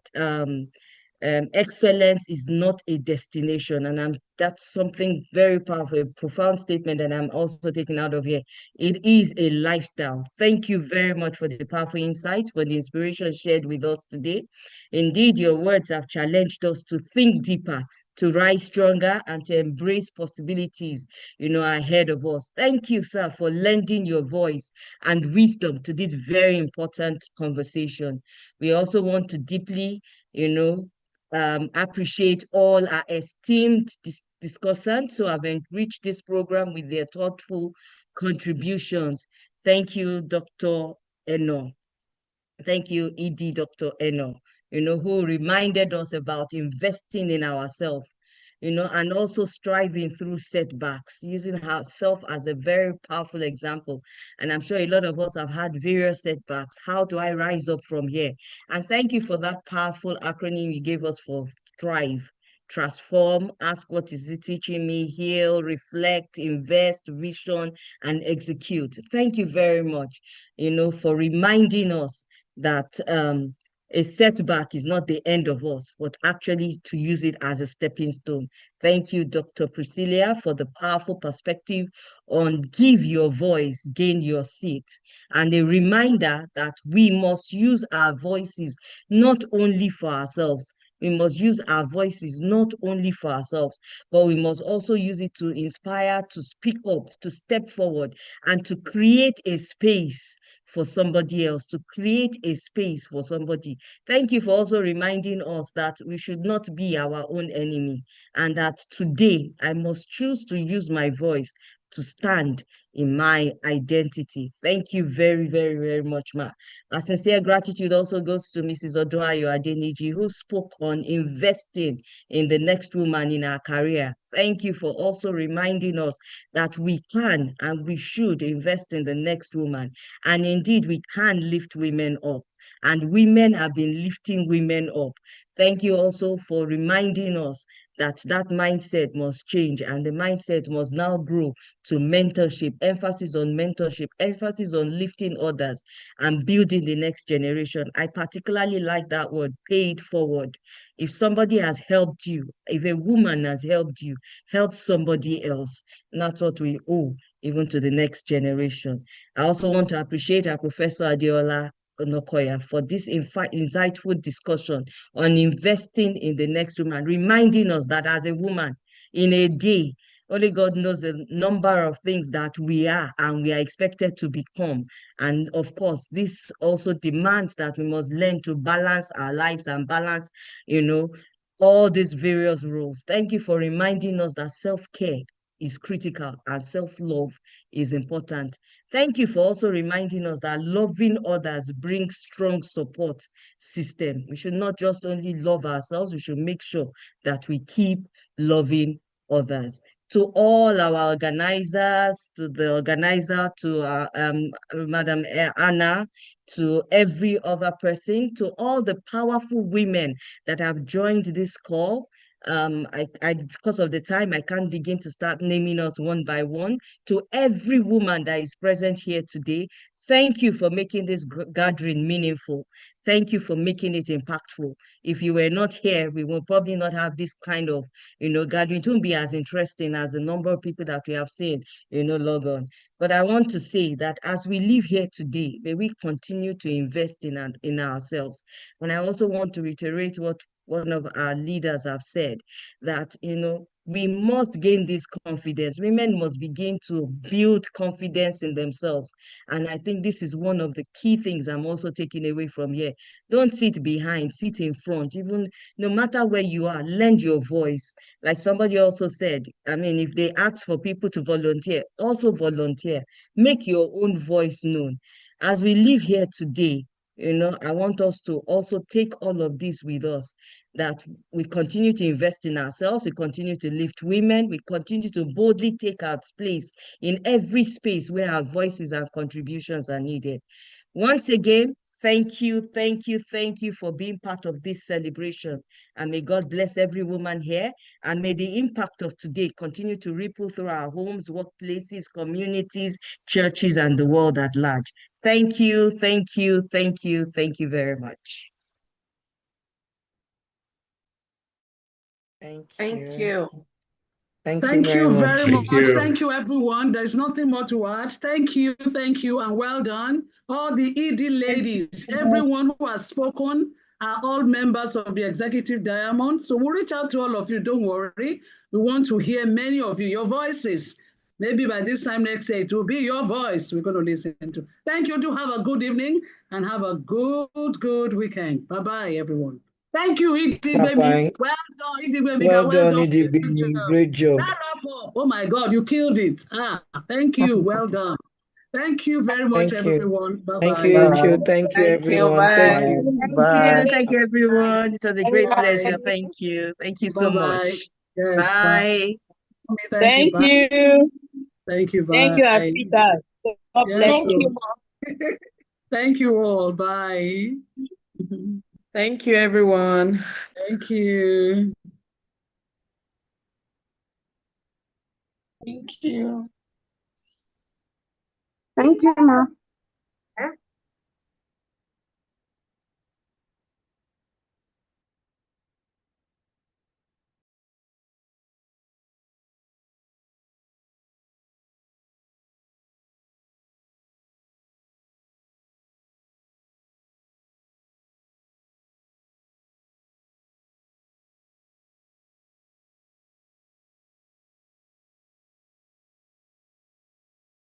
I: excellence is not a destination, and that's something very powerful, a profound statement that I'm also taking out of here. It is a lifestyle. Thank you very much for the powerful insights, for the inspiration shared with us today. Indeed, your words have challenged us to think deeper, to rise stronger, and to embrace possibilities, you know, ahead of us. Thank you, sir, for lending your voice and wisdom to this very important conversation. We also want to deeply, you know, appreciate all our esteemed discussants who have enriched this program with their thoughtful contributions. Thank you, Dr. Eno. Thank you, ED Dr. Eno, you know, who reminded us about investing in ourselves, you know, and also striving through setbacks, using herself as a very powerful example. And I'm sure a lot of us have had various setbacks. How do I rise up from here? And thank you for that powerful acronym you gave us for THRIVE. Transform, ask what is it teaching me, heal, reflect, invest, vision, and execute. Thank you very much, you know, for reminding us that a setback is not the end of us, but actually to use it as a stepping stone. Thank you, Dr. Priscilla, for the powerful perspective on give your voice, gain your seat, and a reminder that we must use our voices not only for ourselves. We must use our voices not only for ourselves, but we must also use it to inspire, to speak up, to step forward, and to create a space for somebody else, to create a space for somebody. Thank you for also reminding us that we should not be our own enemy, and that today I must choose to use my voice to stand in my identity. Thank you very, very, very much, ma. A sincere gratitude also goes to Mrs. Oduayo Adeniji, who spoke on investing in the next woman in our career. Thank you for also reminding us that we can and we should invest in the next woman. And indeed, we can lift women up. And women have been lifting women up. Thank you also for reminding us that that mindset must change, and the mindset must now grow to mentorship, emphasis on mentorship, emphasis on lifting others and building the next generation. I particularly like that word, pay it forward. If somebody has helped you, if a woman has helped you, help somebody else. And that's what we owe even to the next generation. I also want to appreciate our Professor Adeola Onokoya for this insightful discussion on investing in the next woman, reminding us that as a woman in a day, only God knows the number of things that we are and we are expected to become. And of course, this also demands that we must learn to balance our lives and balance, all these various roles. Thank you for reminding us that self-care is critical and self-love is important. Thank you for also reminding us that loving others brings strong support system. We should not just only love ourselves, we should make sure that we keep loving others. To all our organizers, to the organizer, to Madam Anna, to every other person, to all the powerful women that have joined this call. Because of the time, I can't begin to start naming us one by one. To every woman that is present here today, thank you for making this gathering meaningful. Thank you for making it impactful. If you were not here, we will probably not have this kind of, gathering. It won't be as interesting as the number of people that we have seen, log on. But I want to say that as we live here today, may we continue to invest in ourselves. And I also want to reiterate what one of our leaders have said, that, we must gain this confidence. Women must begin to build confidence in themselves. And I think this is one of the key things I'm also taking away from here. Don't sit behind, sit in front. Even no matter where you are, lend your voice. Like somebody also said, if they ask for people to volunteer, also volunteer. Make your own voice known. As we live here today, I want us to also take all of this with us, that we continue to invest in ourselves, we continue to lift women, we continue to boldly take our place in every space where our voices and contributions are needed. Once again, thank you for being part of this celebration. And may God bless every woman here. And may the impact of today continue to ripple through our homes, workplaces, communities, churches, and the world at large. Thank you very much.
E: Thank you. Thank you very
G: Very
E: much.
G: much. Thank you, everyone. There's nothing more to add. Thank you, and well done. All the ED ladies, everyone who has spoken are all members of the Executive Diamond. So we'll reach out to all of you, don't worry. We want to hear many of you, your voices. Maybe by this time next year, it will be your voice we're going to listen to. Thank you. Do have a good evening and have a good weekend. Bye-bye, everyone. Thank you, Idigbe.
E: Bye-bye.
G: Well done, Idigbe.
E: Well done, Idigbe. Great job.
G: Oh my God, you killed it. Thank you. Well done. Thank you very much, everyone. Bye-bye.
E: Thank you, Ichu. Thank you, everyone. Thank you.
I: Bye. Thank you, everyone. It was a great pleasure. Thank you. Thank you so much.
G: Yes,
I: bye.
C: Thank you.
G: Thank you. Bye.
C: Thank you, Asita. God bless you.
G: Thank you all. Bye.
J: Thank you, everyone.
G: Thank you.
J: Thank you.
K: Thank you, Ma.